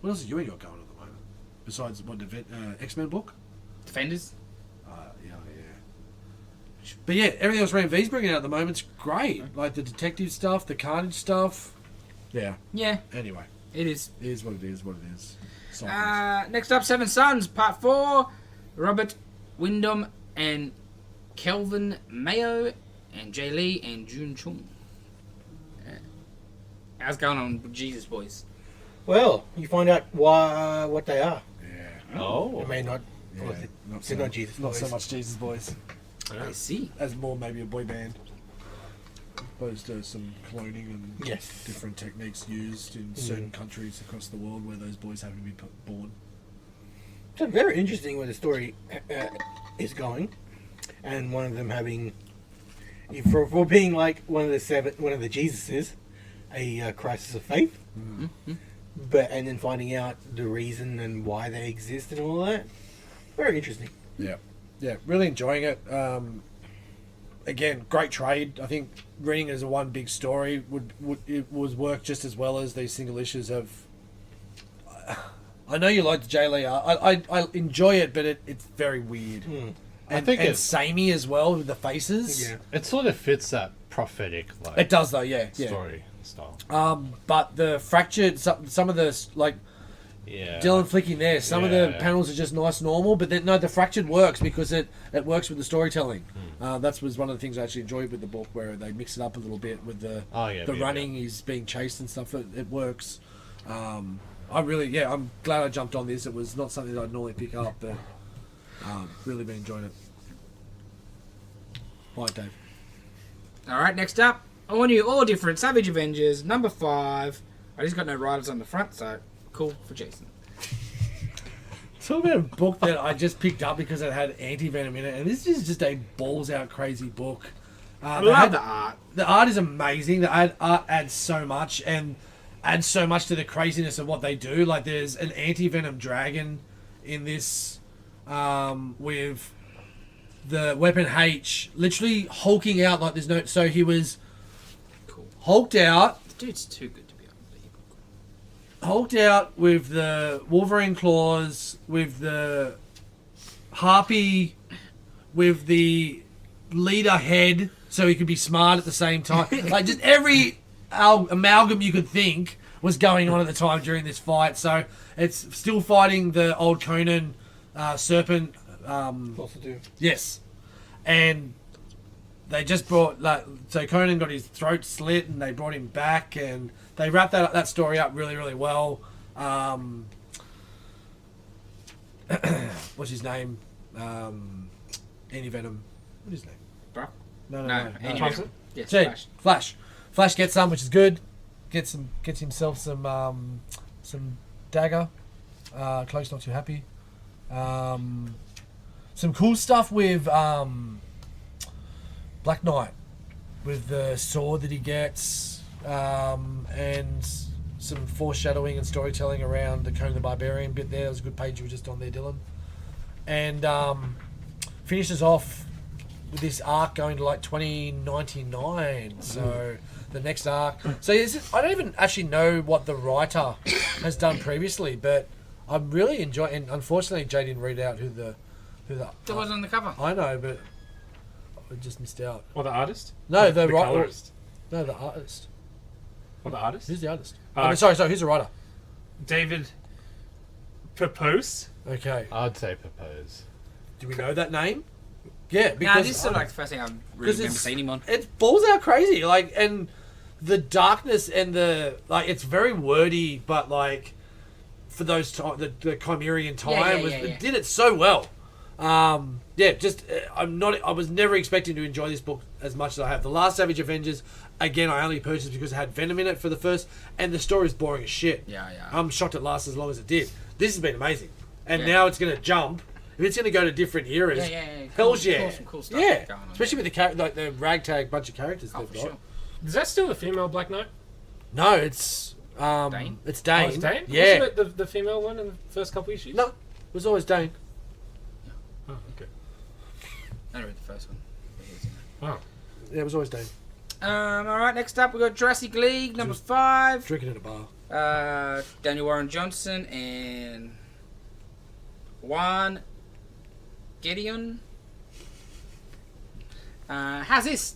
what else has Ewing got going on at the moment? Besides what, the X-Men book? Defenders. Yeah. But yeah, everything else Ram V's bringing out at the moment's great. Like the detective stuff, the Carnage stuff. Yeah. Yeah, Anyway, it is. it is what it is, Next up, Seven Sons, Part 4. Robert Wyndham and Kelvin Mayo and Jay Lee and Jun Chung. How's going on with Jesus Boys? Well, you find out what they are. Yeah. Oh. They may not. Yeah, Well, they're not Jesus. Not so Boys. much Jesus Boys. I see. As more maybe a boy band. Opposed to some cloning and Yes. different techniques used in certain countries across the world where those boys happen to be born. So very interesting where the story is going, and one of them having, for being like one of the Jesuses, a crisis of faith, and then finding out the reason and why they exist and all that. Very interesting. Yeah, really enjoying it. Again, great trade. I think reading it as a one big story would work just as well as these single issues have. I know you like the J. Lee art. I enjoy it, but it's very weird. Mm. And, think and it's- samey as well with the faces. Yeah. It sort of fits that prophetic like It does though, yeah. story style. But the fractured, some of the like Yeah. Dylan flicking there. Some of the Yeah. panels are just nice, normal, but then the fractured works because it works with the storytelling. That was one of the things I actually enjoyed with the book, where they mix it up a little bit with the running. He's being chased and stuff. It works. I'm glad I jumped on this. It was not something that I'd normally pick up, but really been enjoying it. Right, Dave. Alright, next up. All new, all different Savage Avengers, number 5. I just got no writers on the front, so cool for Jason. Talk about a book that I just picked up because it had anti-venom in it, and this is just a balls-out crazy book. I love the art. The art is amazing. The art adds so much, and adds so much to the craziness of what they do. Like, there's an anti-venom dragon in this, with the weapon H literally hulking out like there's no. So he was Cool. hulked out. The dude's too good to be unbelievable. Hulked out with the Wolverine claws, with the harpy, with the leader head, so he could be smart at the same time. Like, just every amalgam you could think was going on at the time during this fight. So it's still fighting the old Conan serpent. Also do. Yes, and they just brought so Conan got his throat slit, and they brought him back, and they wrapped that story up really, really well. What's his name? Anti Venom. What's his name? Bro? No. Anti-Venom. Thompson? Yes, Gee, Flash. Flash gets some, which is good. Gets himself some dagger. Cloak's not too happy. Some cool stuff with Black Knight, with the sword that he gets, and some foreshadowing and storytelling around the Conan the Barbarian bit there. There was a good page you were just on there, Dylan. And finishes off with this arc going to like 2099. So the next arc. So I don't even actually know what the writer has done previously, but I'm really enjoying. And unfortunately, Jay didn't read out who the. That wasn't on the cover. I know, but I just missed out. Or the artist? No, the the colorist. No, the artist. Or the artist? Who's the artist? Uh, Sorry. Who's the writer? David Purpose. Okay. I'd say propose. Do we know that name? Yeah, Nah, because this is sort of like the first thing I've really remember seeing him on. It's balls out crazy, like, and the darkness and the it's very wordy, but like for those the Chimerian time Yeah. it did it so well. Yeah, just I was never expecting to enjoy this book as much as I have. The last Savage Avengers, again, I only purchased because it had Venom in it for the first, and the story's boring as shit. Yeah. I'm shocked it lasts as long as it did. This has been amazing, and Yeah. now it's going to jump. If it's going to go to different eras, Yeah. hell's yeah, Some cool stuff yeah. going on. Especially with the ragtag bunch of characters Oh, they've for got. sure. Is that still the female Black Knight? No, it's Dane? It's Dane. Oh, it's Dane? Yeah, Wasn't it the female one in the first couple issues? no, it was always Dane. Oh, okay. I read the first one. Oh. Yeah, it was always Dane. Alright, next up we got Jurassic League, number 5. Drinking at a bar. Daniel Warren Johnson and Juan Gideon. How's this?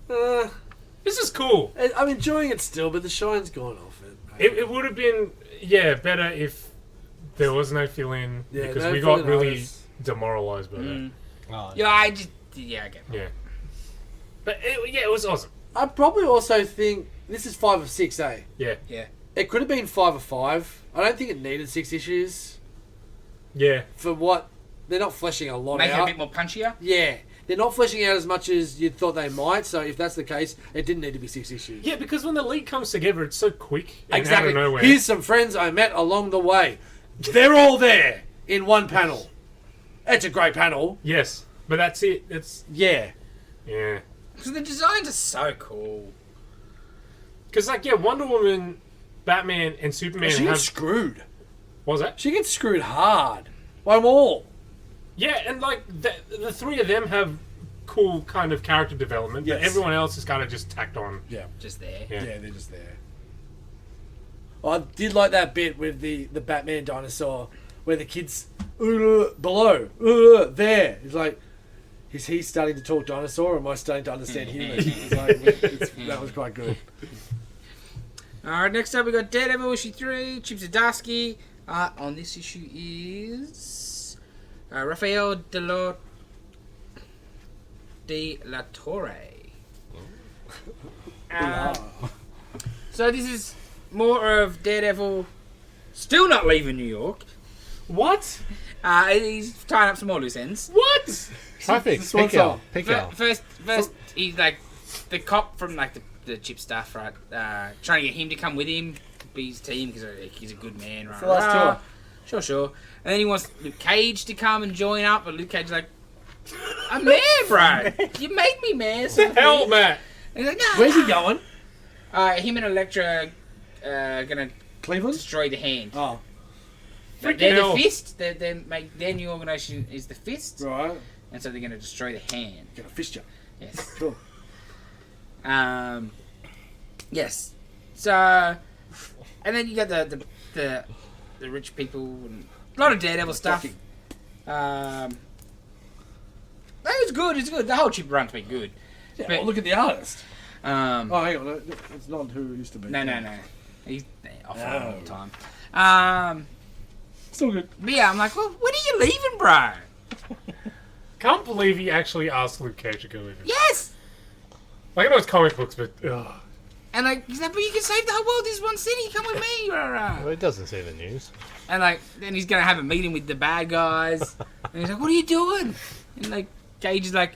This is cool. I'm enjoying it still, but the shine's gone off it. It would have been, better if there was no fill-in, Yeah, because no we got fill-in really artists. demoralised by that. Mm. Oh, Yeah, I get it. Yeah. But, it was awesome. I probably also think this is 5 of 6, eh? Yeah. It could have been 5 of 5. I don't think it needed 6 issues Yeah. for what they're not fleshing a lot Make it a out. bit more punchier. Yeah, they're not fleshing out as much as you thought they might. So if that's the case, it didn't need to be 6 issues. Yeah, because when the league comes together, it's so quick and Exactly. out of nowhere. Here's some friends I met along the way. They're all there in one panel. It's a great panel. Yes, but that's it. It's Yeah. yeah. Because the designs are so cool. Because Wonder Woman, Batman, and Superman She have. gets screwed. What was that? She gets screwed hard. By them all. Yeah, and the three of them have cool kind of character development, but Yes. everyone else is kind of just tacked on. Yeah. Just there. Yeah. Yeah, they're just there. I did like that bit with the Batman dinosaur where the kid's below, there. It's like, is he starting to talk dinosaur or am I starting to understand human? It's like, that was quite good. Alright, next up we got Daredevil issue 3, Chip Zdarsky. On this issue is Rafael de la Torre. So this is more of Daredevil still not leaving New York. What? He's tying up some more loose ends. What? Traffic. This one's Pick out. on. Pick out. First, he's like the cop from the Chip stuff, right? Trying to get him to come with him, be his team because he's a good man, right? the last tour. Sure. And then he wants Luke Cage to come and join up, but Luke Cage is like, I'm there, bro. You made me mayor. The hell, Matt? And he's like, no. Where's he going? Him and Elektra gonna Cleveland? destroy the Hand. Oh, Freaking They're hell. the Fist. Their new organisation is the Fist, right. and so they're gonna destroy the Hand. Gonna fist you. Yes. Cool. Yes. So, and then you got the rich people and a lot of Daredevil stuff. That was good. It's good. The whole Chip run's been good. Yeah, But- well, look at the artist. Oh, hang on. It's not who it used to be. no. He's off all the time. Still good. But yeah, I'm like, well, when are you leaving, bro? Can't believe he actually asked Luke Cage to go with him. Yes. I know it's comic books, but ugh. And like, he's like, but you can save the whole world. This one city. Come with me. Rah, rah. Well, it doesn't see the news. And like, then he's gonna have a meeting with the bad guys. And he's like, what are you doing? And like, Cage is like,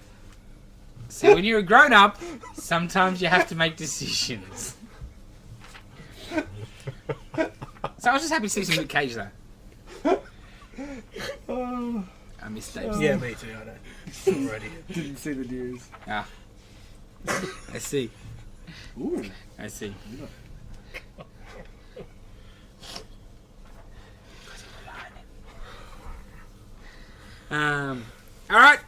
so when you're a grown up, sometimes you have to make decisions. So I was just happy to see some Luke Cage though. I miss Dave. Yeah, me too. I know. Already. Didn't see the news. Ah. I see. Ooh. I see. Alright.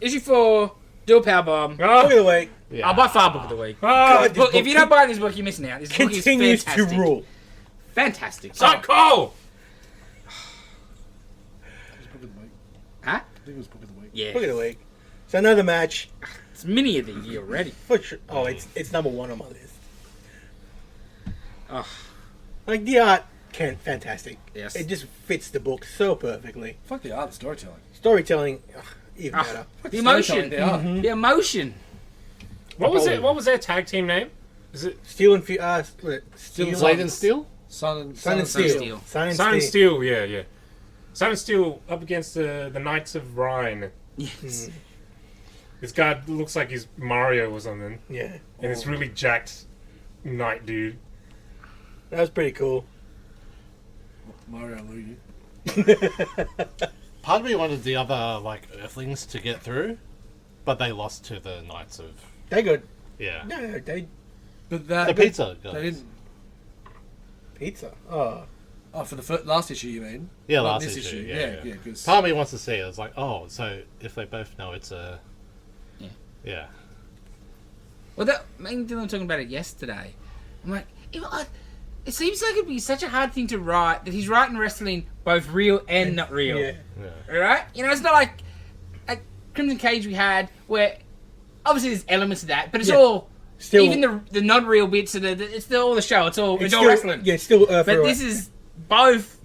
Issue 4, do a Powerbomb. Look at the week. Yeah. I'll buy far book of the week. Ah, God, Look, if you don't buy this book, you're missing out. This book is Continues to fantastic. rule. Fantastic. so cool! Huh? I think it was book of the week. Yeah. Look at the week. So another match. It's mini of the year already. For sure. Oh, it's number 1 on my list. Oh, Like the art, fantastic. yes. It just fits the book so perfectly. Fuck the art, the storytelling. Storytelling, even Ah, better. the emotion. They are. The emotion. What was their tag team name? Is it Steel and Steel Blade and Steel? Sun and Sun and Sun and Steel. Steel. Sun and Sun and Steel. Steel? Yeah. Simon Steele up against the Knights of Rhine. Yes. This guy looks like he's Mario or something. Yeah. And it's really jacked knight dude. That was pretty cool. Mario Loogie. Part of me wanted the other like Earthlings to get through, but they lost to the Knights of They got yeah. no, they But that The pizza guys. They didn't. pizza. Oh, Oh, for the last issue, you mean? Yeah, Not last this issue. Yeah, Yeah. because Part of me wants to see it. It's like, oh, so if they both know it's a Yeah. yeah. Well, me and Dylan were talking about it yesterday. I'm like, it seems like it'd be such a hard thing to write that he's writing wrestling both real and not real. yeah. Yeah. Right? You know, it's not like Crimson Cage we had where obviously there's elements of that, but it's Yeah. all Still, even the not real bits. It's still all the show. It's all it's all still, wrestling. Yeah, it's still. But this is both.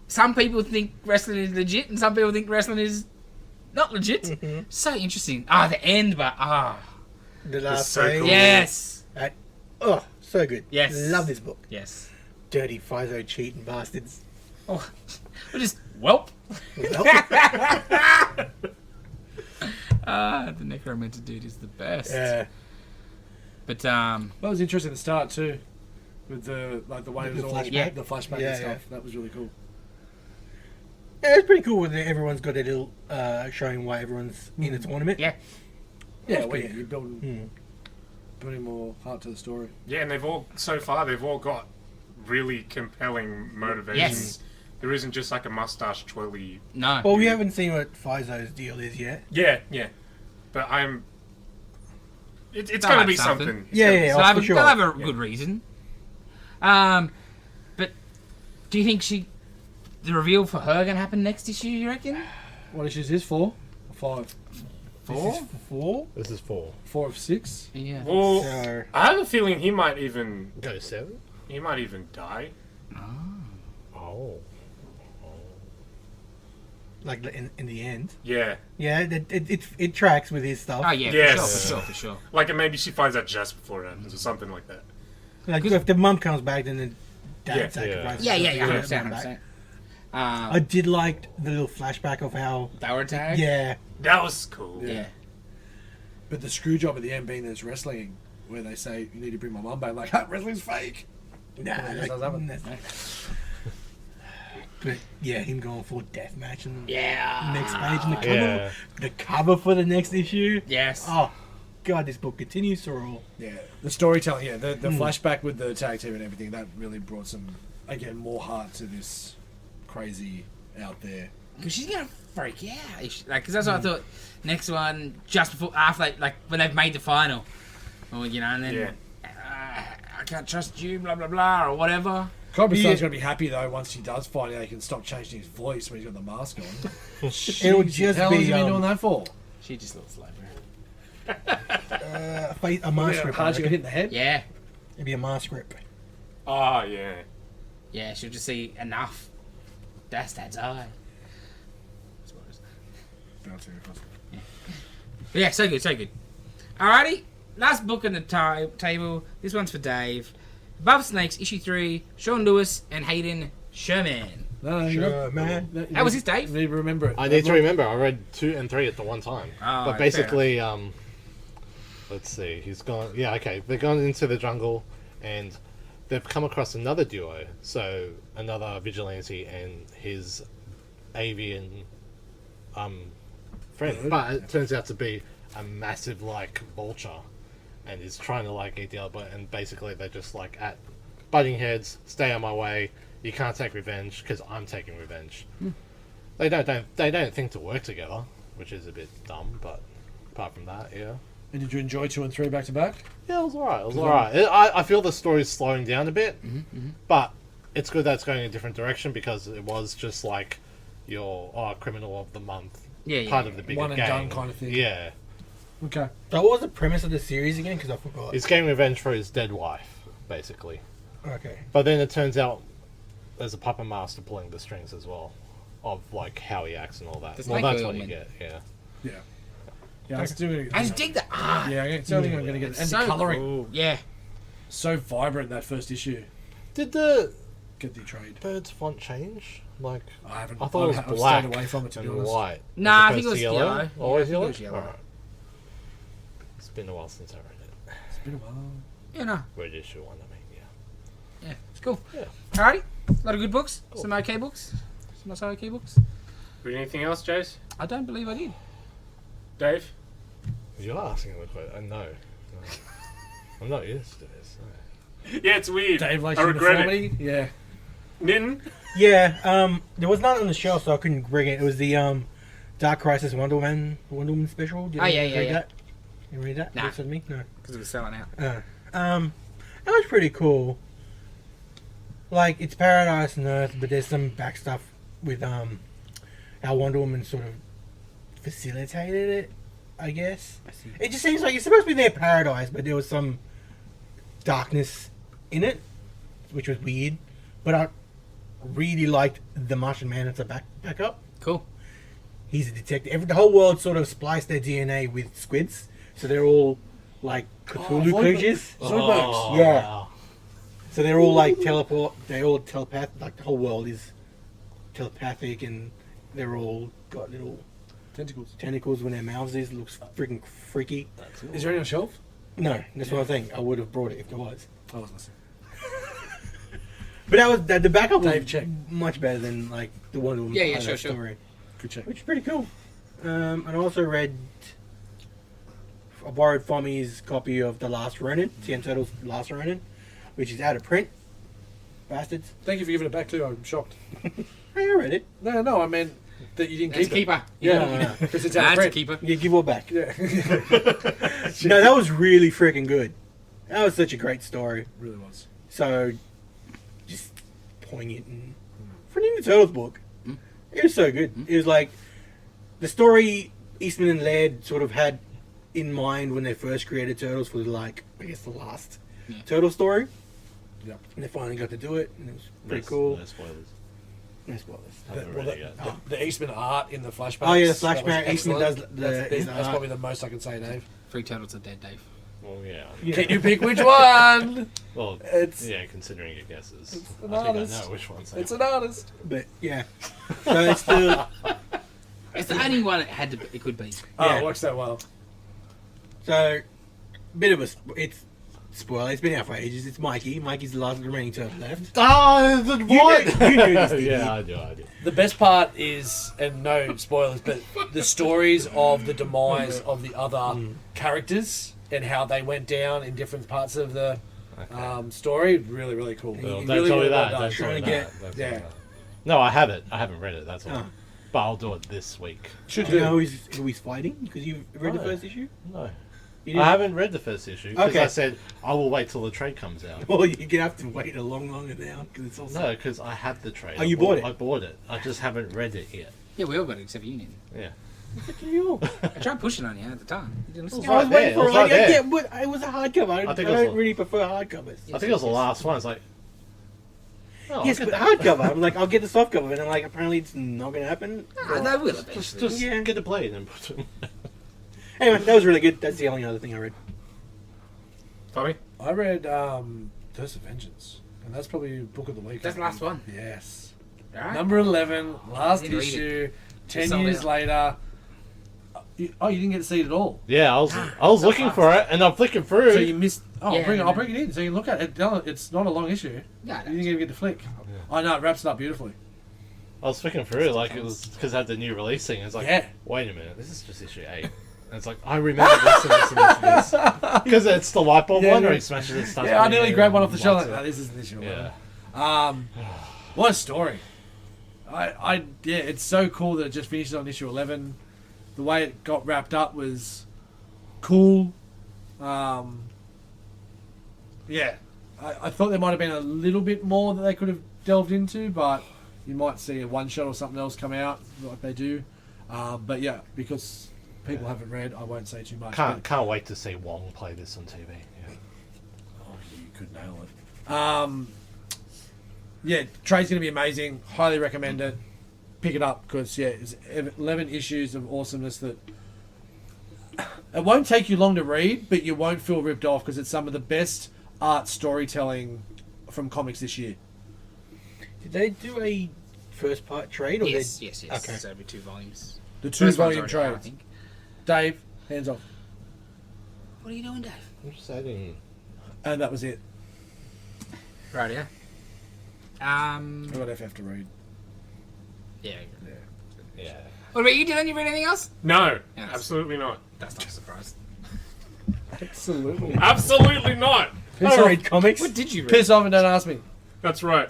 Some people think wrestling is legit, and some people think wrestling is not legit. Mm-hmm. So interesting. The end, but the last so page. cool. yes, Oh, so good. Yes. Love this book. yes. Dirty Fizo cheating bastards. Oh, we're just welp. The necromancer dude is the best. Yeah. But that was interesting at the start too, with the way it was The all flashback. the flashback Yeah, and stuff. That was really cool. Yeah, it's pretty cool when everyone's got a little showing why everyone's in the tournament. yeah, Yeah, That's well, pretty yeah, you're building more heart to the story. Yeah, and they've all got really compelling motivations. Yes. There isn't just like a mustache twirly. no. Well, we haven't seen what Fizo's deal is yet. Yeah, yeah. But it's They'll gonna have be something. something. Yeah, yeah, So for sure. they'll have a good reason. But do you think the reveal for her gonna happen next issue? You reckon? What issues is 4 or 5? Four? This is 4? This is 4. 4 of 6. Yeah. Well, So, I have a feeling he might even Go 7? die. Oh. like in the end. Yeah. Yeah, it tracks with his stuff. Oh yeah, Yes. for sure. Like, and maybe she finds out just before it happens or something like that. Like, if the mum comes back, then the dad Yeah. sacrifices. Yeah, her to get 100%, her back. 100%. I did like the little flashback of how. Power tag. Yeah, That was cool. Yeah. But the screw job at the end being there's wrestling, where they say you need to bring my mum back. Like, wrestling's fake. nah, Yes, like, that one. but yeah, him going for deathmatch and Yeah. next page and the cover, Yeah. the cover for the next issue. Yes. Oh, God, this book continues to roll. Yeah, the storytelling. Yeah, the flashback with the tag team and everything that really brought some more heart to this crazy out there. Because she's gonna freak out. Because that's what I thought. Next one, just before, after, like when they've made the final, or and then Yeah. I can't trust you, blah blah blah, or whatever. Cobblestone's gonna be happy though once he does find out he can stop changing his voice when he's got the mask on. It'll just How long has be he been doing that for? She just looks like her. a mask rip. Hard you get hit in the head. Yeah, It'd be a mask rip. Oh, yeah. yeah. She'll just see enough. That's Dad's eye. That's what it is. But yeah, so good, so good. Alrighty, last book on the table. This one's for Dave. Above Snakes, issue 3. Sean Lewis and Hayden Sherman. No, Sure, man. You How was need- this, Dave? You need to remember it. I need to remember. I read 2 and 3 at the one time. Oh, But basically, let's see. He's gone. Yeah, okay. They've gone into the jungle, and they've come across another duo. So another vigilante and his avian friend. But it turns out to be a massive vulture, and is trying to eat the other. And basically, they're just at butting heads. Stay on my way. You can't take revenge because I'm taking revenge. They don't think to work together, which is a bit dumb. But apart from that, yeah. And did you enjoy 2 and 3 back to back? Yeah, it was alright. It was alright. I feel the story's slowing down a bit, but it's good that it's going in a different direction because it was just your criminal of the month, Yeah, part of the bigger One and gang. done kind of thing. Yeah, Okay. So what was the premise of the series again? Because I forgot. he's getting revenge for his dead wife, basically. Okay. But then it turns out there's a puppet master pulling the strings as well, of how he acts and all that. The Well, snake that's oil what you man. get. Yeah. Yeah. Yeah, I'm still gonna, I just dig the art. yeah, I still think I'm gonna get and So the colouring cool. Yeah. so vibrant in that first issue. Did the get the trade. Bird's font change? Like, I haven't. I thought it was I've black stayed away from it to be and honest. white. Nah, as I think it was opposed to yellow. Always Yeah, I yellow? think it was yellow. Alright. It's been a while since I read it. It's been a while. Yeah, no. Read issue 1, I mean, yeah. Yeah, it's cool. Yeah. Alrighty. A lot of good books. Cool. Some okay books. Some not so okay books. Read anything else, Jace? I don't believe I did. Dave? You're asking the question. No. I'm not used to this. No. Yeah, it's weird. Dave likes I regret it. uniformity. Yeah. Nitin? Yeah, there was none on the shelf, so I couldn't bring it. It was the Dark Crisis Wonder Woman special. Did Oh, you yeah. read that? You read that? Nah. Yes, with me? No. Because it was selling out. That was pretty cool. Like, it's Paradise and Earth, but there's some back stuff with how Wonder Woman sort of facilitated it, I guess. I see. It just seems like it's supposed to be their paradise, but there was some darkness in it, which was weird. But I really liked the Martian Man as a backup. Cool. He's a detective. The whole world sort of spliced their DNA with squids, so they're all like Cthulhu creatures. Oh, Yeah. wow. So they're all like they're all telepath. Like the whole world is telepathic, and they're all got little tentacles when their mouths is. Looks freaking freaky. Is there any on shelf? No, that's what I'm saying. I would have brought it if there was. I was listening. But that was the backup was Dave, check. much better than like the Wonder Woman Yeah, part of that sure. story, Good check. which is pretty cool. And I also I borrowed Fomi's copy of The Last Ronin, TM Turtles Last Ronin, which is out of print. Bastards. Thank you for giving it back too. I'm shocked. Hey, I read it. No, I meant that you didn't That's a keep it. keeper. Yeah. Because it's out of That's a print. keeper. You give all back. Yeah. No, that was really freaking good. That was such a great story. Really was. So, just poignant and for an Ninja Turtles book. It was so good. It was like the story Eastman and Laird sort of had in mind when they first created Turtles for like I guess the last Turtle story. Yep. And they finally got to do it, and it was pretty No- cool. No spoilers. No spoilers. Haven't Well, read it yet. the Eastman art in the flashback. Oh yeah, the flashback. Eastman does his That's art. probably the most I can say, Dave. Three turtles are dead, Dave. Well, yeah. Yeah. Can you pick which one? Well, It's- yeah, considering your guesses. an I think artist. I know which ones they It's are. an artist. But yeah, so it's still It's the only one it could be. Oh, Yeah. it works that well. so bit of a it's spoiler. It's been out for ages. It's Mikey. Mikey's the last remaining turtle left. Oh, the what? You knew this, didn't you? Yeah, I do. The best part is, and no spoilers, but the stories of the demise of the other characters and how they went down in different parts of the story. Really, really cool. Well, don't Really, tell me really well that. done. Don't tell me Trying to that. Don't tell me yeah. that. No, I have it. I haven't read it. That's all. Oh. But I'll do it this week. Should Do you do. know who he's fighting? Because you read the No. first issue. No, You didn't? I haven't read the first issue because Okay. I said I will wait till the trade comes out. Well, you're gonna have to wait a long, longer now because it's also. No, because I have the trade. Oh, you bought it? I bought it. I just haven't read it yet. Yeah, we all got it except you didn't. Yeah. I tried pushing on you at the time. You didn't listen. It was right there. It was right there. Yeah, but it was a hardcover. I think it was don't really prefer hardcovers. I think it was the last one. It's like, oh, Yes, but hardcover. I'm like, I'll get the softcover, and I'm like, apparently it's not gonna happen. Ah, they will just eventually. Yeah. get the blade and put it. Anyway, that was really good. That's the only other thing I read. Tommy? I read Thirst of Vengeance, and that's probably book of the week. That's the last one. Yes. Alright. Number 11, last Didn't read issue, 10 It's sold years out. later. You didn't get to see it at all. Yeah, I was so looking fast. for it and I'm flicking through. So you missed. Oh, Yeah, I'll no. bring it in so you can look at it. It's not a long issue. No, You didn't even get to flick. I know, it wraps it up beautifully. I was flicking through it like it was because I had the new release thing. It's like, Yeah. wait a minute, this is just issue 8. And it's like, I remember this and this and this and this. Because it's the light bulb Yeah, one yeah. where he smashes it and starts Yeah, I putting nearly it grabbed one and off the shelf. lights Like, it. no, this isn't issue. Yeah. What a story. Yeah, it's so cool that it just finishes on issue 11. The way it got wrapped up was cool. Yeah, I thought there might have been a little bit more that they could have delved into, but you might see a one shot or something else come out like they do. But yeah, because people haven't read, I won't say too much. Can't wait to see Wong play this on TV. Yeah. Oh, you could nail it. Yeah, trade's going to be amazing. Highly recommend it. Pick it up because, yeah, it's 11 issues of awesomeness that... It won't take you long to read, but you won't feel ripped off because it's some of the best art storytelling from comics this year. Did they do a first part trade? Or Yes. Okay. So it'll be 2 volumes. The First one's 2-volume already out, I trade. think. Dave, hands off. What are you doing, Dave? I'm just adding. And that was it. Right, yeah. I got FF to read. Yeah. Yeah. What about you, Dylan? You read anything else? No, Yes. absolutely not. That's not a surprise. Absolutely. Absolutely not. I read comics. What did you read? Piss off and don't ask me. That's right.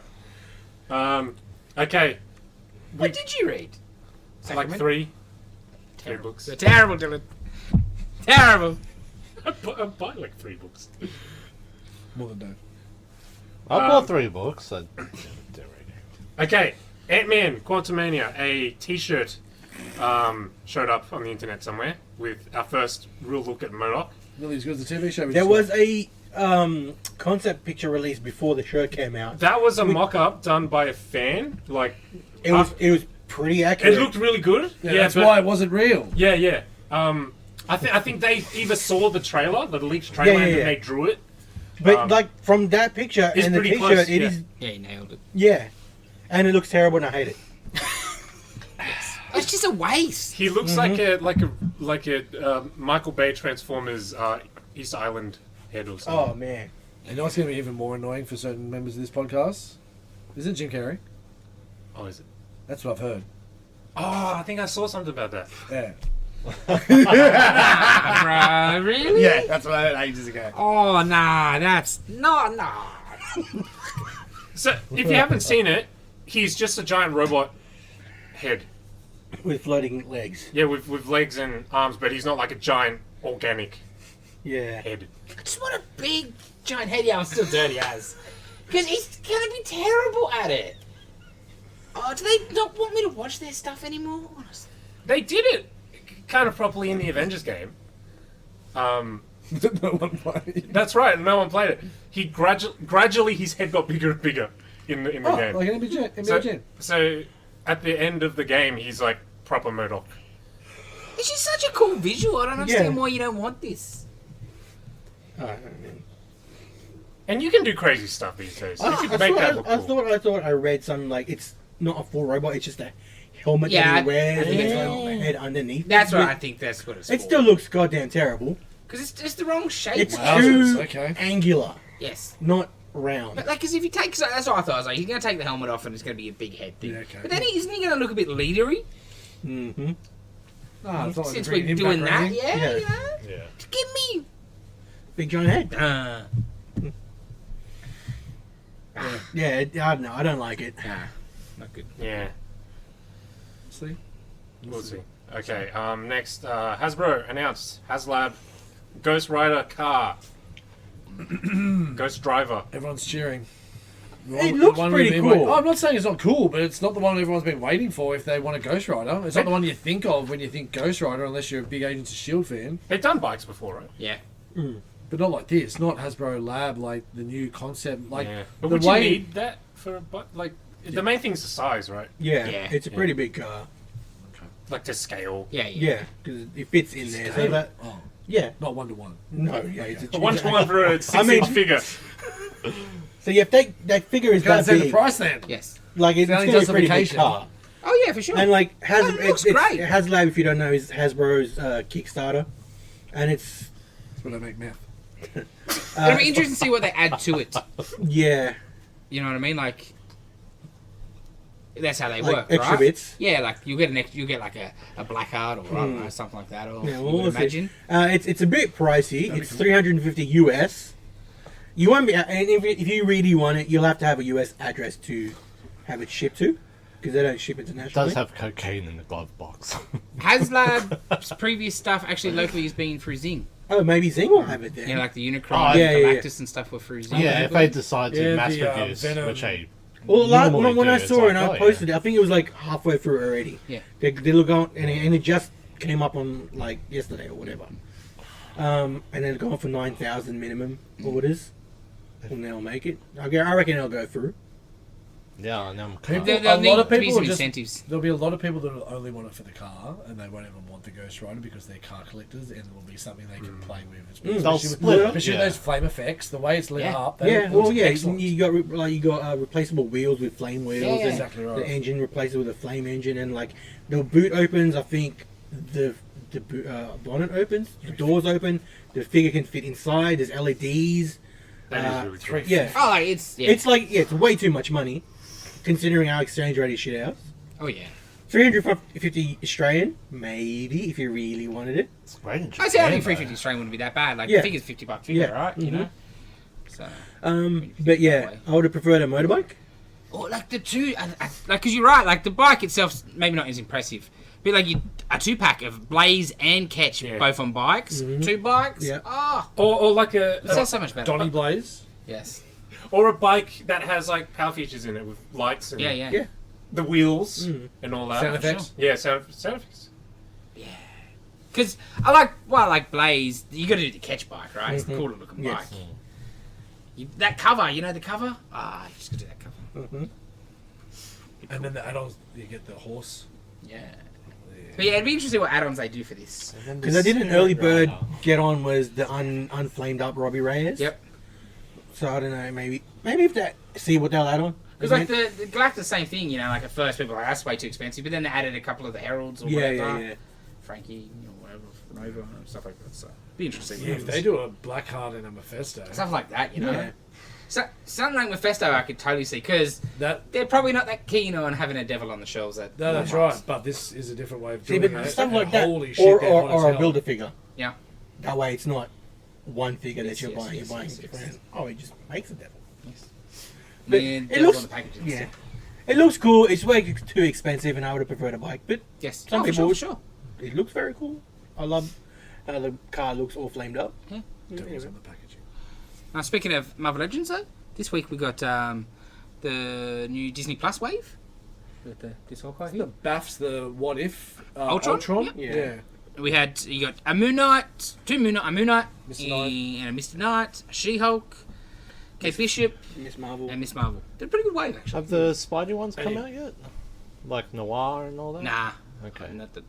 Okay, What did you read? like Sacrament? 3 Terrible. books. You're terrible, Dylan. Terrible. I buy like 3 books. More than Dave. I bought 3 books. I didn't read it. Okay, Ant-Man Quantumania, a T-shirt showed up on the internet somewhere with our first real look at MODOK. Nearly as good as the TV show. we There just was watched. a concept picture released before the show came out. That was a mock-up done by a fan. Like It was pretty accurate. it looked really good. Yeah, that's why it wasn't real. Yeah. I think they either saw the trailer, the leaked trailer, and then they drew it. But like from that picture it's and the pretty T-shirt, close, it yeah. is Yeah, you nailed it. yeah, and it looks terrible, and I hate it. It's just a waste. He looks like a Michael Bay Transformers East Island head or something. Oh man, You know what's going to be even more annoying for certain members of this podcast? Isn't Jim Carrey? Oh, is it? That's what I've heard. Oh, I think I saw something about that. Yeah. Bruh, really? Yeah, that's what I heard ages ago. Oh, nah, that's... Nah. So, if you haven't seen it, he's just a giant robot head. with floating legs. Yeah, with legs and arms, but he's not like a giant organic Yeah. head. I just want a big, giant head. Yeah, I'm still dirty as. Because he's going to be terrible at it. Oh, do they not want me to watch their stuff anymore? Honestly. They did it kind of properly in the Avengers game. No one played. That's right. No one played it. He gradually his head got bigger and bigger in the game. Like an MBG. So at the end of the game, he's like proper MODOK. It's just such a cool visual. I don't understand why you don't want this. And you can do crazy stuff these days. You can make that look cool. I thought I read something like it's not a full robot. It's just a helmet Yeah, that he wears I think and it's it's right. a head underneath. That's what But I think that's what it's It for. still looks goddamn terrible. Because it's just the wrong shape. It's Wow. too Okay. angular, Yes. not round. But like, because if you take, so that's what I thought. I was like, he's going to take the helmet off and it's going to be a big head thing. Yeah, okay. But then isn't he going to look a bit leadery? Mm-hmm. Ah, it's not like Since the we're Green doing Impact that, ranking. yeah, Yeah. you know? Yeah. Just give me. Big giant head. Yeah, I don't know. I don't like it. Not good. Yeah, See? we'll see. Okay, next, Hasbro announced Haslab Ghost Rider car. Ghost Driver. Everyone's cheering. It looks One pretty we've been cool. waiting- I'm not saying it's not cool, but it's not the one everyone's been waiting for if they want a Ghost Rider. It's not the one you think of when you think Ghost Rider, unless you're a big Agents of S.H.I.E.L.D. fan. They've done bikes before, right? Yeah. But not like this. Not Hasbro Lab, like the new concept. Like Yeah. But the would way... you need that for a bike? Like, the main thing's the size, right? Yeah, Yeah. it's a pretty big car. Like to scale. Yeah. Yeah, because it fits in there. So that, Oh, yeah, not 1-to-1. no, yeah, it's a One to one for a 6-inch mean- figure. So yeah, if that figure is Can't that say the big, price then. Yes. like it's The only gonna be a pretty big justification. car. Oh, yeah, for sure. And like Oh, it looks great. Haslab, if you don't know, is Hasbro's Kickstarter, and it's That's when I make meth. It'll be interesting to see what they add to it. yeah, You know what I mean? Like, that's how they like work, extra right? bits. Yeah, like you get like a black card or I don't know, something like that. Or Yeah, you well, would we'll see. imagine. It's a bit pricey. It's $350 US. You won't be, and if you really want it, you'll have to have a US address to have it shipped to, because they don't ship It internationally. does have cocaine in the glove box. Haslab's previous stuff actually locally has been through Zing. Oh, maybe Zing will have it then. You know, like the Unicron, Oh, yeah, yeah, Galactus and stuff were through Zing. yeah, if they decide to Yeah, mass the, produce, Venom. which they Well, normally when do, I it's saw like, it and I oh, posted it, I think it was like halfway through already. Yeah. They look on, and it just came up on like yesterday or whatever. And then it's gone for 9,000 minimum orders, and they'll make it. I reckon it'll go through. Yeah, and People- There'll a lot need of to be people some will just- incentives. There'll be a lot of people that will only want it for the car, and they won't even want the Ghost Rider because they're car collectors, and it will be something they can play with. They'll Especially split it, especially yeah. those flame effects, the way it's lit Yeah. up. Yeah, well, yeah, excellent. you got replaceable wheels with flame wheels, Yeah, yeah. and Exactly right. the engine replaced with a flame engine, and like the boot opens. I think the bonnet opens, the doors open, the figure can fit inside. There's LEDs. That is really cool. Yeah, Oh, it's way too much money, considering our exchange rate is shit house. Oh yeah. 350 Australian, maybe if you really wanted it. It's great. in I see. I Japan, think though. 350 Australian wouldn't be that bad. Like Yeah. the figure's $50 figure, Yeah. right? You Mhm. know. So. But yeah, I would have preferred a motorbike. Or like the two, like because you're right. Like the bike itself's maybe not as impressive, but like a 2-pack of Blaze and Catch Yeah. both on bikes, 2 bikes. Yeah. Oh, Or like it sounds so much better. Donny Blaze. Yes. or a bike that has like power features in it with lights and Yeah, yeah. Yeah. the wheels and all that. Sound effects. Yeah, sound effects. Because I like Blaze. You got to do the Catch bike, right? It's the cooler looking Yes. bike. That cover, you know the cover? You just got to do that cover. And then the add-ons, you get the horse. Yeah. But yeah, it'd be interesting what add-ons they do for this. Because I did an early bird get on was the unflamed up Robbie Reyes. Yep. So I don't know, maybe if they see what they'll add on. Because like the Galactus, same thing, you know. Like at first people were like that's way too expensive, but then they added a couple of the heralds or yeah, whatever, yeah. Frankie or whatever, Nova and stuff like that. So be interesting. Yeah, if they do a Blackheart and a Mephisto, Stuff like that, you know. Yeah. So something like Mephisto, I could totally see because that they're probably not that keen on having a devil on the shelves. At no, that's Walmart's. right. But this is a different way of See, doing but it. stuff and like that, holy shit, or they're hot as a hell. build a figure. Yeah. That way, it's not one figure Yes, that you're yes, buying. yes, You're buying yes, yes. different. Oh, he just makes a devil. Yes. But Yeah, it devils looks on the package. yeah, it looks cool. It's way too expensive, and I would have preferred a bike. But Yes. Some Oh, for people sure, would- for sure. it looks very cool. I love how the car looks all flamed up. Yeah. Devil's on the packaging. Now, speaking of Marvel Legends, though, this week we got the new Disney Plus wave. With this Hawkeye The here. Baff's the what if Ultron? Yep. Yeah. We had you got a Moon Knight, a Moon Knight, Mr. Knight. and a Mr. Knight, a She-Hulk, Kate Bishop, Miss Marvel. and Miss Marvel. They're a pretty good wave actually. Have the Spidey ones come Hey. out yet? Like Noir and all that? Nah, Okay. not the,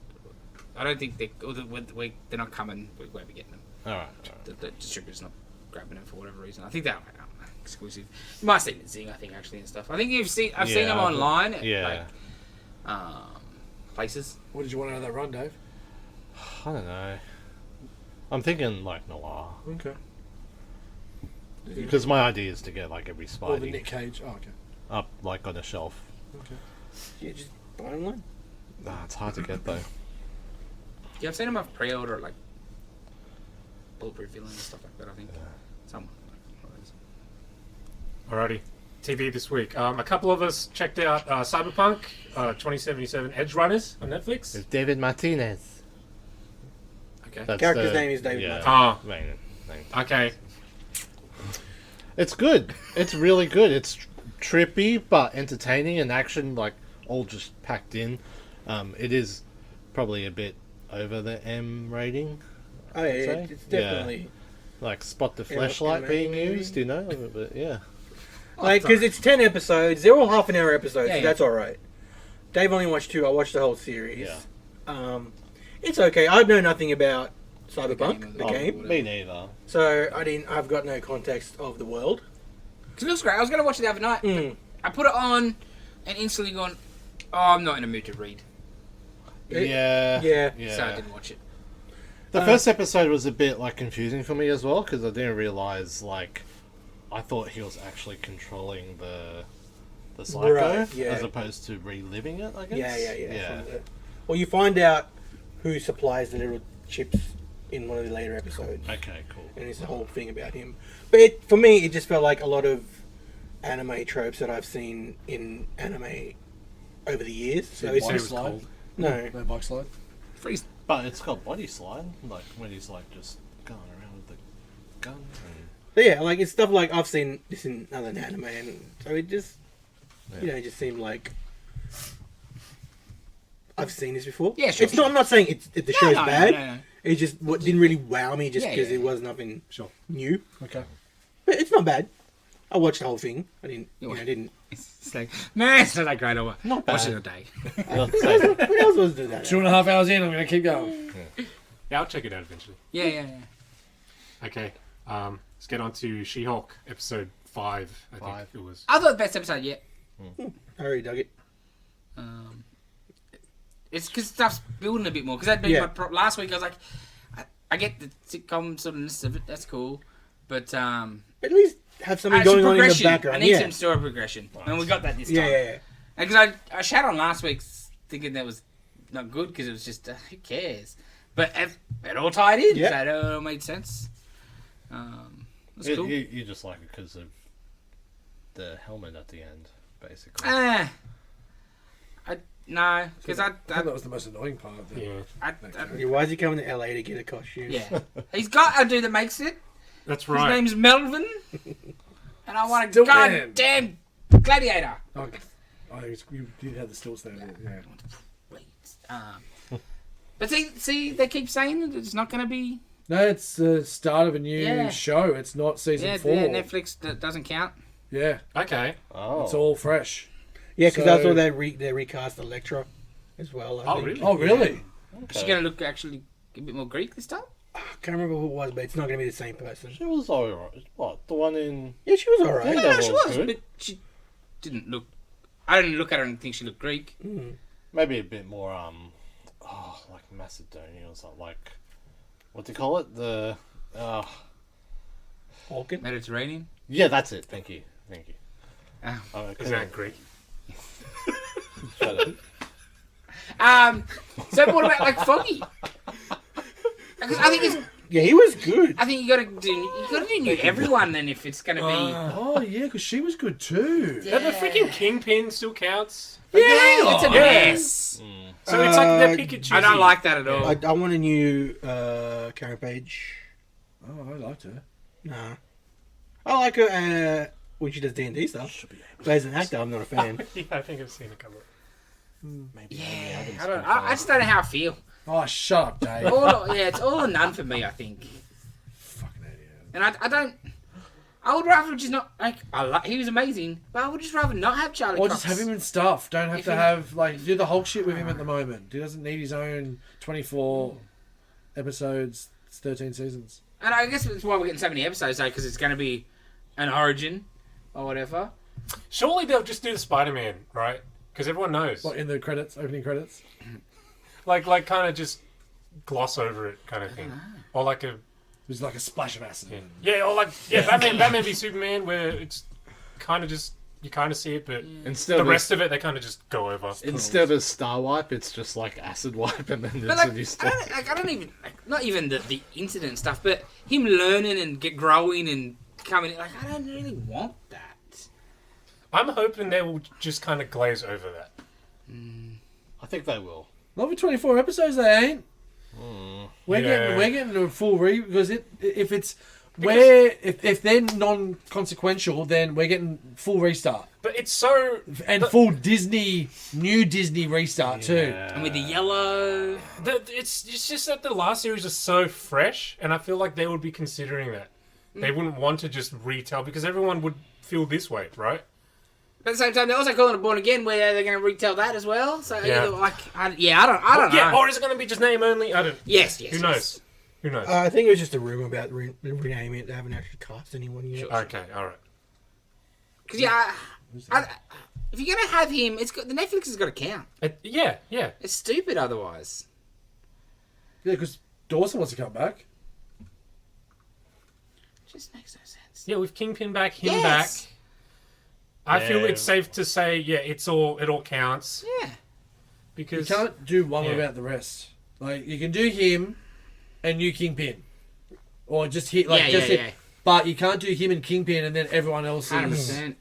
I don't think they're not coming. We won't be getting them. Alright. The distributor's not grabbing them for whatever reason. I think they're exclusive. You might see them at Zing, I think, actually, and stuff. I think I've seen Yeah, them I've- online at yeah. places. What did you want out of that run, Dave? I don't know. I'm thinking like Noir. Okay. Because my idea is to get like every Or the Spidey Nick Cage. Oh, okay. up like on a shelf. Okay. Yeah, just buy one. Nah, it's hard to get though. Yeah, I've seen them have pre-order like bulletproof villain and stuff like that. I think somewhere. Alrighty. TV this week. A couple of us checked out Cyberpunk 2077 Edgerunners on Netflix. It's David Martinez. Okay. That's Character's name is David yeah, Ah. main. Okay. It's good. It's really good. It's trippy but entertaining and action, like all just packed in. It is probably a bit over the M rating. Oh yeah, say? it's definitely Like Spot the Yeah, Flashlight M being maybe. used, you know. But yeah, like because it's 10 episodes. They're all half-an-hour episodes. Yeah, So yeah. that's all right. Dave only watched 2. I watched the whole series. Yeah. It's okay. I know nothing about Cyberpunk, the Oh, game, me neither. so I've got no context of the world. 'Cause it looks great. I was going to watch it the other night. Mm. I put it on and instantly gone, oh, I'm not in a mood to read. Yeah, Yeah. So I didn't watch it. The first episode was a bit like confusing for me as well because I didn't realize like I thought he was actually controlling the psycho Right, yeah. as opposed to reliving it. I guess. Yeah. Well, you find out who supplies the little chips in one of the later episodes, Okay, cool. and it's the whole thing about him. But for me, it just felt like a lot of anime tropes that I've seen in anime over the years. So it's Bike just slide. no. No bike slide. Freeze. But it's got body slide, like when he's like just going around with the gun. And... But yeah, like it's stuff like I've seen this in other anime, and so it just it just seemed like I've seen this before. Yeah, sure, It's not. I'm not saying the show's no, bad. no. It just didn't really wow me just Yeah, because yeah. it was nothing Sure. new. Okay. But it's not bad. I watched the whole thing. I didn't. It's like, man, it's not that great. I'll Not watch bad. it a day. What else was there? 2.5 hours in, I'm going to keep going. Yeah, I'll check it out eventually. Yeah. Okay, let's get on to She-Hulk, episode 5, I think it was. I thought the best episode yet. I already dug it. It's because stuff's building a bit more. Because that'd been last week. I was like, I get the sitcom sort of it. That's cool, but At least have something some going on in the progression. background. I need some story progression, and we got that this time. Yeah. Because I shat on last week thinking that was not good because it was just who cares, but it all tied in. Yeah. So it all made sense. That's cool. You just like it because of the helmet at the end, basically. No, because I thought that was the most annoying part of it. Yeah, Why is he coming to LA to get a costume? yeah. He's got a dude that makes it. that's His right. name's Melvin, and I want a Stilt goddamn gladiator. You did have the stilts there. Yeah. But see, they keep saying that it's not going to be. No, it's the start of a new show. It's not season 4. Netflix doesn't count. Yeah, Okay. Oh. it's all fresh. Yeah, because I So- saw they recast Electra as well. I think. Really? Oh, really? She's going to look actually a bit more Greek this time. I can't remember who it was, but it's not going to be the same person. She was alright. What? The one in. Yeah, she was alright. Daredevil Yeah, she was was, good. but she didn't look. I didn't look at her and think she looked Greek. Maybe a bit more, like Macedonia or something. Like. What do you call it? The. Balkan? Mediterranean. Yeah, that's it. Thank you. Is that Greek? Shut up. So what about like Foggy? Because I think it's. Yeah, he was good. I think you got to do new everyone then if it's going to be. Oh, yeah, because she was good too. Yeah, the freaking Kingpin still counts. Yeah, it's a mess. So it's like they're pick and choosy. I don't like that at all. I want a new Karen Page. Oh, I liked her. Nah. I like her when she does D&D stuff. But as an actor, I'm not a fan. Yeah, I think I've seen a couple. Maybe. I just don't know how I feel. Oh, shut up, Dave. It's all or none for me. I think, Fucking idiot. and I don't. I would rather just not like. He was amazing, but I would just rather not have Charlie. Or Cox. just have him in stuff. Don't have If to he- have, like, do the Hulk shit with him at the moment. He doesn't need his own 24 episodes, it's 13 seasons. And I guess that's why we're getting so many episodes, though, because it's going to be an origin or whatever. Surely they'll just do the Spider-Man, right? Because everyone knows. What, in the credits, opening credits? Like kind of just gloss over it kind of thing. Or like a... It was like a splash of acid. Yeah, or like... Yeah, Batman v Superman, where it's kind of just... You kind of see it, but Instead the of rest of it, they kind of just go over. Instead of star wipe, it's just like acid wipe, and then But there's like, a new I story. don't even not even the incident stuff, but him learning and growing and coming. Like, I don't really want that. I'm hoping they will just kind of glaze over that. I think they will. Not for 24 episodes, they ain't. We're Yeah. getting a full because if they're non-consequential, then we're getting full restart But it's so... and full new Disney restart too. And with the yellow, It's just that the last series is so fresh, and I feel like they would be considering that. They wouldn't want to just retell, because everyone would feel this way, right? but at the same time, they're also calling it Born Again, where they're going to retell that as well. So Yeah. I don't Yeah, know. or is it going to be just name only? I don't... Yes. Who knows? Who knows? I think it was just a rumor about renaming it. They haven't actually cast anyone yet. Okay, alright. Because if you're going to have him, the Netflix has got to count. Yeah. It's stupid otherwise. Yeah, because Dawson wants to come back. Just makes no sense. Yeah, with Kingpin back, him Yes. back. I feel Yeah. it's safe to say, yeah, it all counts. Yeah. You Because can't do one Yeah. without the rest. Like, you can do him and new Kingpin, or just hit Yeah. But you can't do him and Kingpin and then everyone else 100%.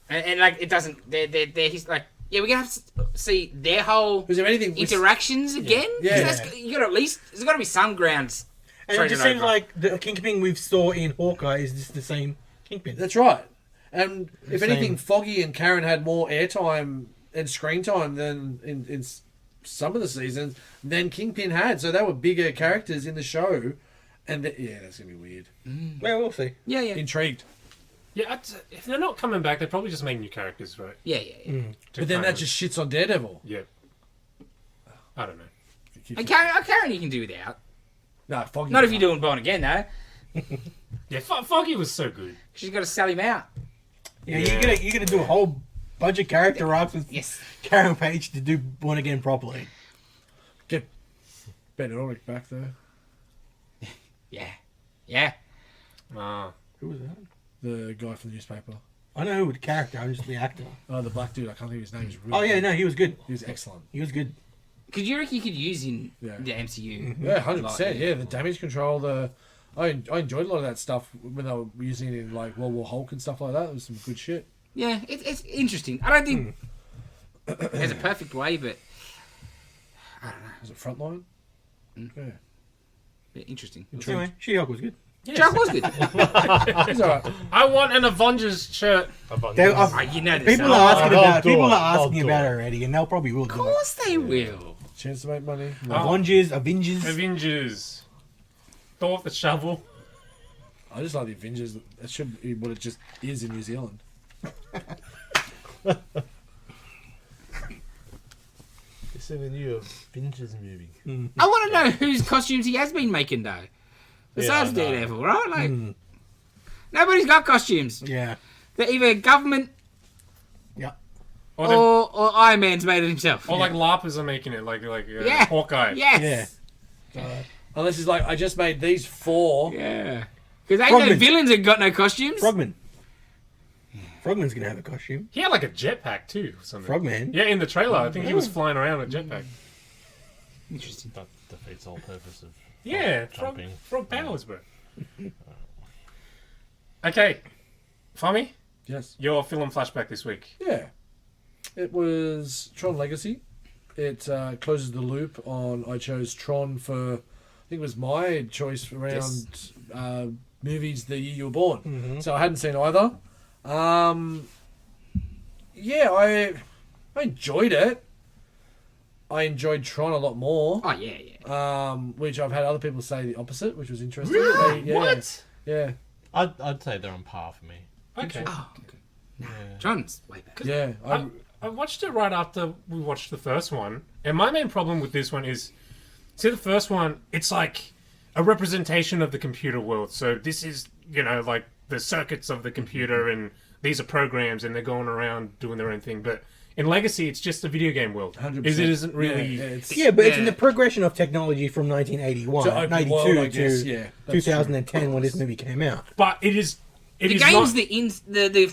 And like, it doesn't. He's like, yeah, we're gonna have to see their whole Was there anything interactions again. Yeah. 'Cause you got to at least. There's got to be some grounds. And it just Trade it seems over. like the Kingpin we saw in Hawkeye is just the same Kingpin. That's right. And if Same. anything, Foggy and Karen had more airtime and screen time than in some of the seasons than Kingpin had. So they were bigger characters in the show. And that's going to be weird. Well, we'll see. Yeah. Intrigued. Yeah, if they're not coming back, they probably just make new characters, right? Yeah. But then that just shits on Daredevil. Yeah. I don't know. And Karen you can do without. No, Foggy. Not if you're doing Born Again, though. Yeah, Foggy was so good. She's got to sell him out. Yeah, you're gonna do a whole bunch of character arcs with Yes. Karen Page to do Born Again properly. Get Ben Ulrich back there. Yeah. Who was that? The guy from the newspaper. I know who the character. I'm just the actor. Oh, the black dude. I can't think of his name. He's really Oh yeah, no, he was good. He was excellent. He was good. Because you reckon you could use in Yeah. the MCU? Yeah, 100%. Yeah, the damage control. I enjoyed a lot of that stuff when they were using it in like World War Hulk and stuff like that. It was some good shit. Yeah, it's interesting. I don't think there's a perfect way, but I don't know. Was it Frontline? Yeah. Yeah, interesting. Anyway, She-Hulk was good. Chuck was good. He's alright. I want an Avengers shirt. They- Oh, you know this. People Of are asking they'll about. do People it. are asking They'll do about it it. already, and they'll probably will do it. course they will. Chance to make money. Avengers. Thor with the shovel. I just like the Avengers. That should be what it just is in New Zealand. It's in the new Avengers movie. I want to know whose costumes he has been making, though. Besides Yeah, I know. Daredevil, right? Like, nobody's got costumes. Yeah. They're either government Yeah. or Iron Man's made it himself. Or like LARPers are making it, like Yeah. Hawkeye. Yes. Unless it's like, I just made these 4. Yeah. Because ain't no Frogman. villains that got no costumes. Frogman. Frogman's gonna have a costume. He had like a jetpack too, or something. Frogman. Yeah, in the trailer, I think he was flying around with a jetpack. Interesting. That defeats all purpose of Yeah, jumping. frog powers, bro. Okay, Fomi, Yes. your film flashback this week. Yeah. It was Tron Legacy. It closes the loop on. I chose Tron for. I think it was my choice around movies the year you were born. So I hadn't seen either. Yeah, I enjoyed it. I enjoyed Tron a lot more. Oh, yeah. Which I've had other people say the opposite, which was interesting. Really? Yeah, What? Yeah. I'd say they're on par for me. Okay. Oh, okay. John's way back. Yeah. I watched it right after we watched the first one, and my main problem with this one is, see, the first one, it's like a representation of the computer world. So this is, like the circuits of the computer, and these are programs, and they're going around doing their own thing. But in Legacy, it's just a video game world. 100%. It isn't really. Yeah, but it's in the progression of technology from 1981, To open 92 world, I guess, to yeah, that's 2010 when this movie came out. But it is. It The is game's not,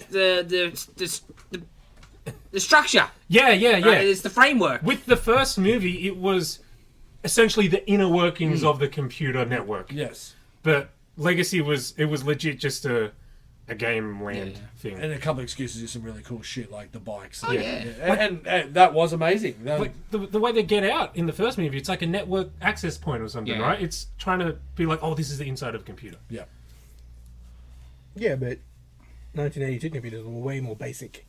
the structure. Yeah. Right? It's the framework. With the first movie, it was essentially the inner workings of the computer network. Yes. But Legacy was legit just a game land thing. And a couple of excuses do some really cool shit, like the bikes. Oh, yeah. And that was amazing. Like the way they get out in the first movie, it's like a network access point or something, Yeah. right? It's trying to be like, oh, this is the inside of a computer. Yeah. Yeah, but 1982 computers were way more basic.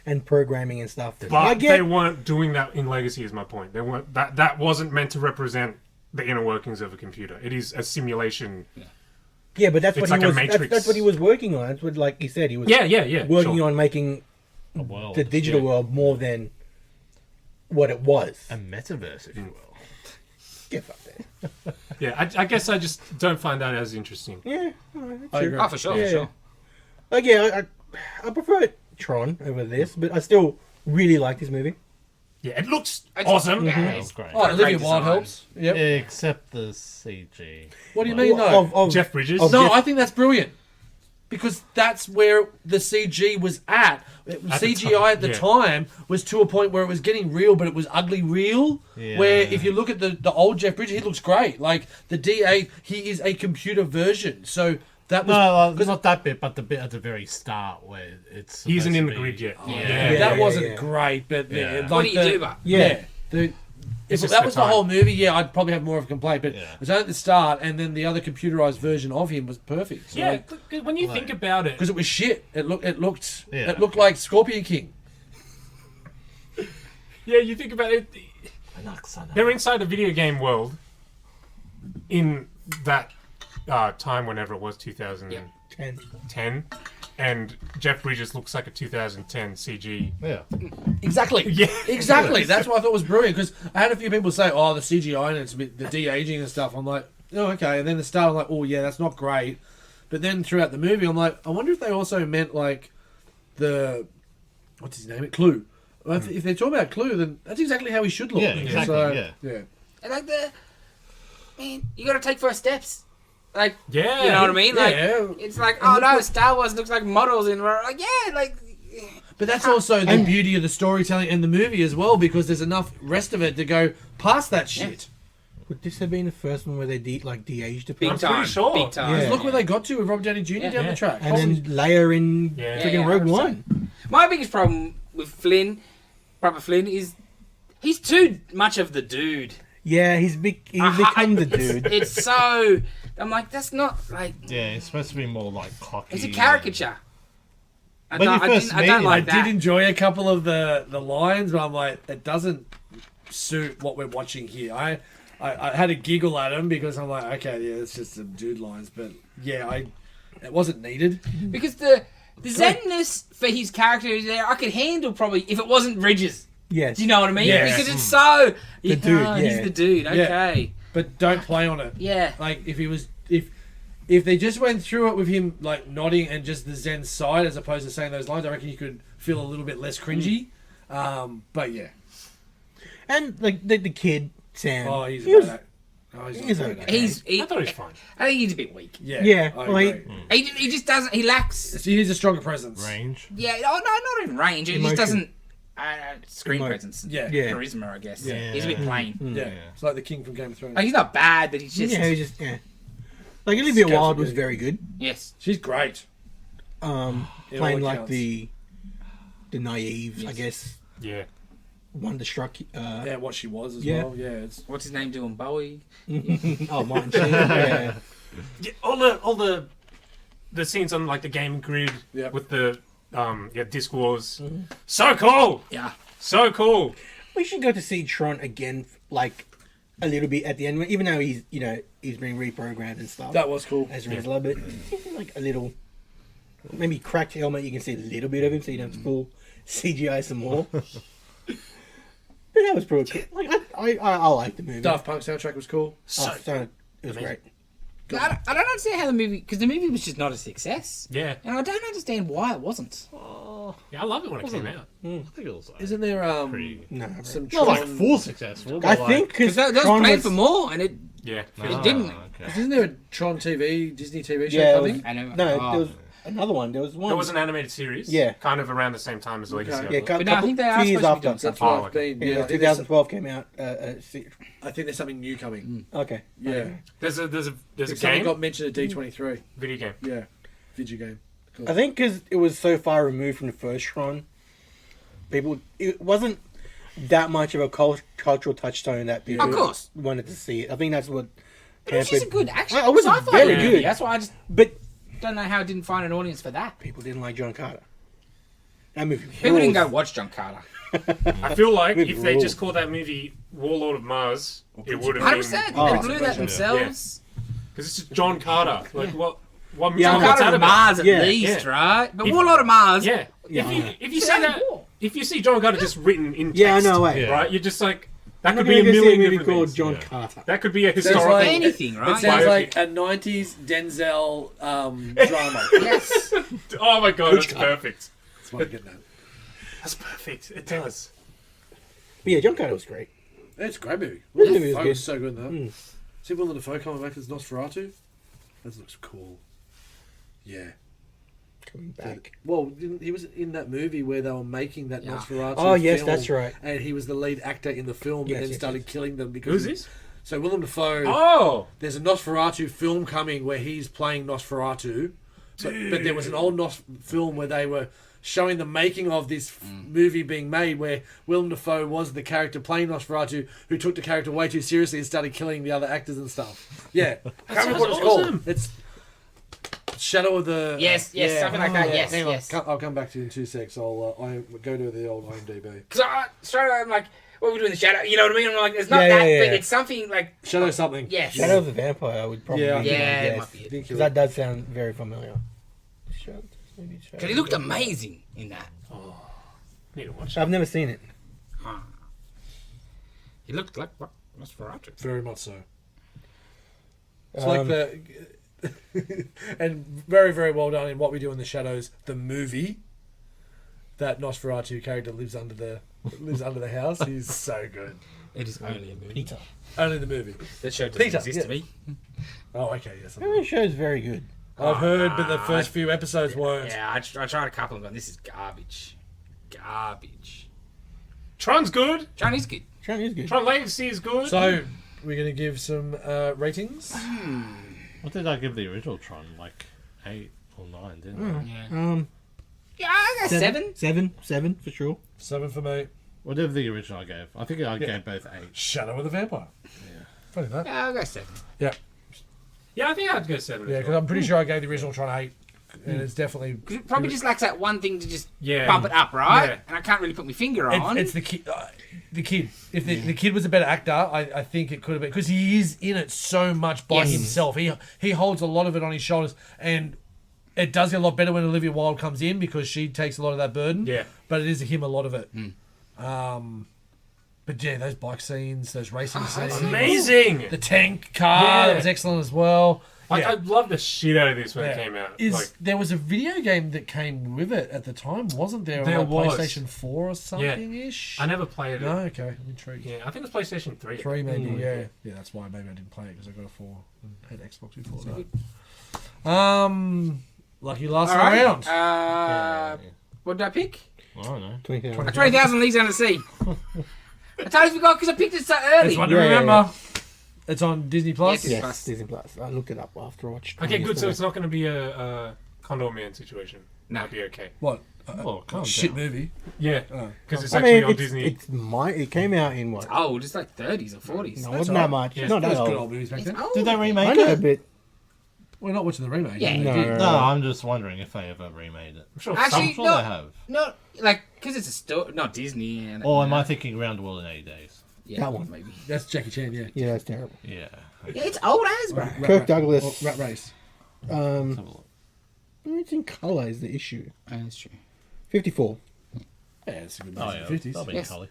And programming and stuff. But they weren't doing that in Legacy, is my point. They weren't. That wasn't meant to represent the inner workings of a computer. It is a simulation. Yeah, but that's It's what like a he was. Matrix. That's what he was working on. That's what, like he said, he was Yeah. working sure. on making A world. the digital world more than what it was. A metaverse, if you will. Get fuck that. Yeah, I guess I just don't find that as interesting. Yeah, I agree. Oh, for sure, Yeah. for sure. like I prefer Tron over this, but I still really like this movie. Yeah, it looks It's- awesome. Yeah, That it's was great. Oh, Olivia Great Wilde design. helps. Yep. Except the CG. What do you mean, though? Of Jeff Bridges. of- No, Jeff- I think that's brilliant. Because that's where the CG was at. CGI at the yeah. time was to a point where it was getting real, but it was ugly real. Yeah. Where if you look at the old Jeff Bridges, he looks great. Like the DA, he is a computer version. So that was No, not that bit, but the bit at the very start where it's. He isn't supposed in to the be- grid yet. Yeah. that yeah, wasn't yeah. great. But Yeah. like What do you the- do, but? Yeah. If just that the was the time. whole movie, yeah, I'd probably have more of a complaint. But Yeah. it was at the start, and then the other computerized version of him was perfect. So Yeah, when you think about it, because it was shit. It looked Yeah. like Scorpion King. yeah, you think about it. They're inside a video game world in that time whenever it was 2010, And and Jeff Bridges looks like a 2010 CG. Yeah. Exactly. Yeah. Exactly. That's what I thought was brilliant, because I had a few people say, "Oh, the CGI and it's a bit the de-aging and stuff." I'm like, "Oh, okay." And then the start, I'm like, "Oh, yeah, that's not great." But then throughout the movie, I'm like, I wonder if they also meant like the what's his name? Clue. Well, if they're talking about Clue, then that's exactly how he should look. Yeah, exactly, So, yeah. And like you got to take first steps. Like, Yeah. you know what I mean? Like, Yeah. it's like, oh no, Star Wars looks like models, and we're like, yeah, like. But that's also the beauty of the storytelling in the movie as well, because there's enough rest of it to go past that shit. would this have been the first one where they de-aged a Big I'm person? time. pretty sure. Big time. Yeah. Look where they got to with Robert Downey Jr. down the track. And then layer in Yeah. freaking Yeah, Rogue 100%. One. My biggest problem with Robert Flynn, is he's too much of the dude. Yeah, he's become the dude. It's so. I'm like, that's not like. Yeah, it's supposed to be more like cocky. It's a caricature. I When you don't, first I meet don't him, like I that. did enjoy a couple of the lines, but I'm like, it doesn't suit what we're watching here. I had a giggle at him because I'm like, okay, yeah, it's just some dude lines, but yeah, it wasn't needed. Because the zenness for his character is there, I could handle probably if it wasn't Bridges. Yes. Do you know what I mean? Yes. Because it's so The dude, he's yeah. the dude. Okay, But don't play on it. yeah. Like if they just went through it with him like nodding and just the Zen side as opposed to saying those lines, I reckon you could feel a little bit less cringy. But yeah, And like the kid Sam. oh, he's he was, about that. he's okay. I thought he was fine. I think he's a bit weak. Yeah, Yeah, I well, agree. He just doesn't. He lacks. So he needs a stronger presence. range. Yeah. Oh no, not even range. He Emotion. just doesn't. Screen Emo- presence. Yeah. Yeah. Charisma, I guess. Yeah. He's a bit plain. Yeah, it's like the king from Game of Thrones. Like, he's not bad, but he's just. Yeah, he's just Like Olivia Scouts Wilde are was good. very good. Yes. She's great. Playing all like accounts. the naive, I Yes. guess, Yeah. wonderstruck. Yeah, what she was as Yeah. well. Yeah, it's What's his name doing? Bowie. Oh, Martin Sheen. Yeah. Yeah, all the scenes on like the gaming grid Yep. with the disc wars. So cool. Yeah. So cool. We should go to see Tron again, like a little bit at the end, even though he's been reprogrammed and stuff. that was cool. As Haslab, but like a little, maybe cracked helmet. You can see a little bit of him, so you don't have to full CGI some more. But that was pretty cool. Like I like the movie. Daft Punk soundtrack was cool. So So it was amazing. great. I don't understand how the movie, because the movie was just not a success, yeah. and I don't understand why it wasn't. Yeah, I love it when it came out. I think it was like, Isn't there pretty. No, some Not like Tron? full successful. I But like, think because Because that was planned for more, and it Yeah. it didn't. Okay. Isn't there a Tron TV Disney TV show Yeah, coming? I know. no, Oh. there was another one. There was one. There was an animated series. Yeah. Kind of around the same time as Legacy. Okay. I yeah, thought. But no, I think they are 2 years supposed to be after. doing That's something. what Oh, I've been. Yeah, I think there's 2012 came out. I think there's something new coming. Okay. Yeah, There's a something game. got mentioned at D23. Video game. Yeah, video game. Cool. I think because it was so far removed from the first Tron, it wasn't that much of a cultural touchstone that people Of course. wanted to see it. I think that's what. It was just a good action. Oh, it was sci-fi very movie. good. That's why I just But don't know how it didn't find an audience for that. people didn't like John Carter. That movie. People didn't go rules. watch John Carter. I feel like Good if they rule. just called that movie Warlord of Mars, it would have 100%. been. Oh. They blew that themselves. Because it's just John Carter. Like what? What Yeah, John what's Carter that of about? Mars at Yeah. least, Yeah. right? But If- Warlord of Mars. Yeah. Yeah. If you It's see out of that, war. if you see John Carter just written in text, Yeah, I know. Way. Yeah. right? You're just like that I'm could not be a gonna go see million movie different called things. John Yeah. Carter. That could be a Sounds historical. like- Anything, It right? sounds Biopic. like a 90s Denzel drama. Yes. Oh my god, that's perfect. That's what I'm getting at. That's perfect. It does. But yeah, John Carter was great. It's a great movie. This movie was Dafoe good. was so good in that. See Willem Dafoe coming back as Nosferatu? That looks cool. Yeah. Coming back. Well, he was in that movie where they were making that Yeah. Nosferatu Oh yes, film, that's right. and he was the lead actor in the film, Yes, and then yes, started yes. killing them because... Who's this? So Willem Dafoe... Oh, There's a Nosferatu film coming where he's playing Nosferatu, but there was an old film where they were showing the making of this movie being made, where Willem Dafoe was the character playing Nosferatu, who took the character way too seriously and started killing the other actors and stuff. Yeah, I can't remember what it's awesome. called. It's Shadow of the... Yes, something like that. Yes, Hang on, yes. I'll come back to you in 2 secs. I'll go to the old IMDb. Because straight away I'm like, what we do in the shadow. You know what I mean? I'm like, it's not Yeah, that, yeah, but yeah. it's something like Shadow something. yes. Shadow of the Vampire would probably Yeah, be yeah, it yes, might be it. because that does sound very familiar. Because he looked amazing in that. Need to watch I've never seen it. He looked like what? Nosferatu. Very much so. It's Um, like the and very, very well done in What We Do in the Shadows, the movie. That Nosferatu character lives under the house. He's so good. It is only a movie. Peter. Only the movie. That show doesn't Peter, exist yeah. to me. Oh, okay, yes. That show's very good. I've heard, but the first few episodes weren't. Yeah, I tried a couple and gone, this is garbage. Garbage. Tron's good. Tron is good. Tron is good. Tron Legacy is good. So, we're going to give some ratings. What did I give the original Tron? Like 8 or 9, didn't I? Yeah. Yeah, I got 7. Seven for sure. 7 for me. Whatever the original I gave. I think I gave both 8. Shadow of the Vampire. Yeah. Funny that. Yeah, I'll go 7. Yeah, yeah, I think I'd go 7. yeah, as because well. I'm pretty sure I gave the original Tron 8. And it's definitely... It probably just lacks that one thing to just Yeah. bump it up, right? Yeah. And I can't really put my finger on. It's the kid. The kid. If the kid was a better actor, I think it could have been, because he is in it so much by Yes. himself. He holds a lot of it on his shoulders, and it does get a lot better when Olivia Wilde comes in because she takes a lot of that burden. Yeah. But it is him a lot of it. But yeah, those bike scenes, those racing scenes, Amazing. the tank car Yeah. that was excellent as well. Like, Yeah. I loved the shit out of this when it Yeah. came out. Is Like, there was a video game that came with it at the time, wasn't there? There on was. PlayStation 4 or something ish. I never played it. No, okay, I'm intrigued. Yeah, I think it was PlayStation 3. 3 maybe, yeah. Yeah, that's why maybe I didn't play it because I got a 4 and had Xbox before that. Lucky last All right. round. What did I pick? I don't know. 20,000. 20,000 Leagues Under the Sea. I totally forgot because I picked it so early. It's one to Yeah, remember. yeah. It's on Disney Plus. Yes, Yes, Disney Plus. I looked it up after I watched. Okay, good. So yesterday. it's not going to be a Condor Man situation. No. That'd be okay. What? Oh, calm Shit down. movie. Yeah, Oh. because it's I actually mean, on it's, Disney. it came out in what? Oh, just like 30s or 40s. No, it That's wasn't all that much. Yeah. It's not that Those good old. old movies back It's then. old. Did they remake I know, it? but We're not watching the remake. Yeah, No. they did. No, I'm just wondering if they ever remade it. I'm sure Actually, I'm sure no. they have. No, like, because it's a story, not Disney. And Or am I thinking Around the World in 80 Days? Yeah, That one. maybe. That's Jackie Chan, yeah. yeah, that's terrible. Yeah. Yeah, it's old as, bro. Kirk Douglas. Rat Race. Let's have a look. It's in colour is the issue. That's true. 54. Yeah, it's a good Oh, movie yeah. from the 50s. That'll be Yes. Cully.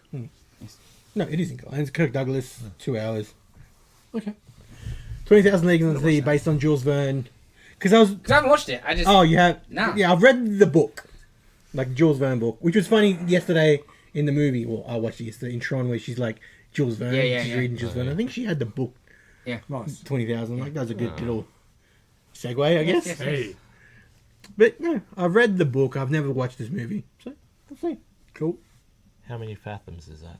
No, it is in colour. And it's Kirk Douglas, 2 hours. Okay. 20,000 Leagues Under the Sea, based on Jules Verne. Because I was... Because I haven't watched it. I just. Oh, you have? No. Yeah, I've read the book. Like, the Jules Verne book. Which was funny yesterday in the movie. Well, I watched it yesterday in Tron where she's like, Jules Verne. Yeah, she's yeah. reading Jules Verne. I think she had the book, Yeah. Nice. 20,000. Like, that was a good little segue, I guess. yes. Hey, But, no, I've read the book. I've never watched this movie. So, I'll see. Cool. How many fathoms is that?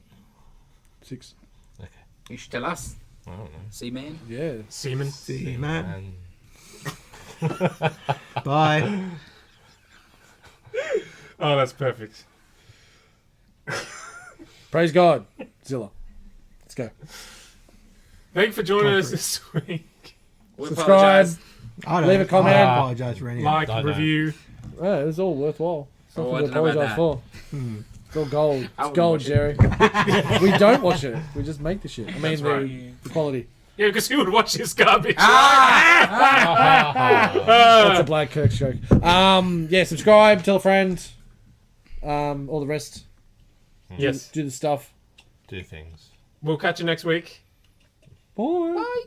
6. Okay. You should tell us. I don't know. Seaman. Yeah. Seaman. See, man. And Bye. Oh, that's perfect. Praise God. Zilla. Let's go. Thank you for joining us this week. We Subscribe. apologise. I don't Leave a comment. I apologise for anything. Like, I know. review. Yeah, it's all worthwhile. Oh, Something I to don't know about apologise for. It's all gold. I It's wouldn't gold, watch Jerry. we don't watch it. We just make the shit. I mean, That's the, right. the quality. Yeah, because who would watch this garbage? That's a Black Kirk joke. Yeah, subscribe, tell a friend. All the rest. Yes. Do the stuff. do things. We'll catch you next week. Bye. Bye.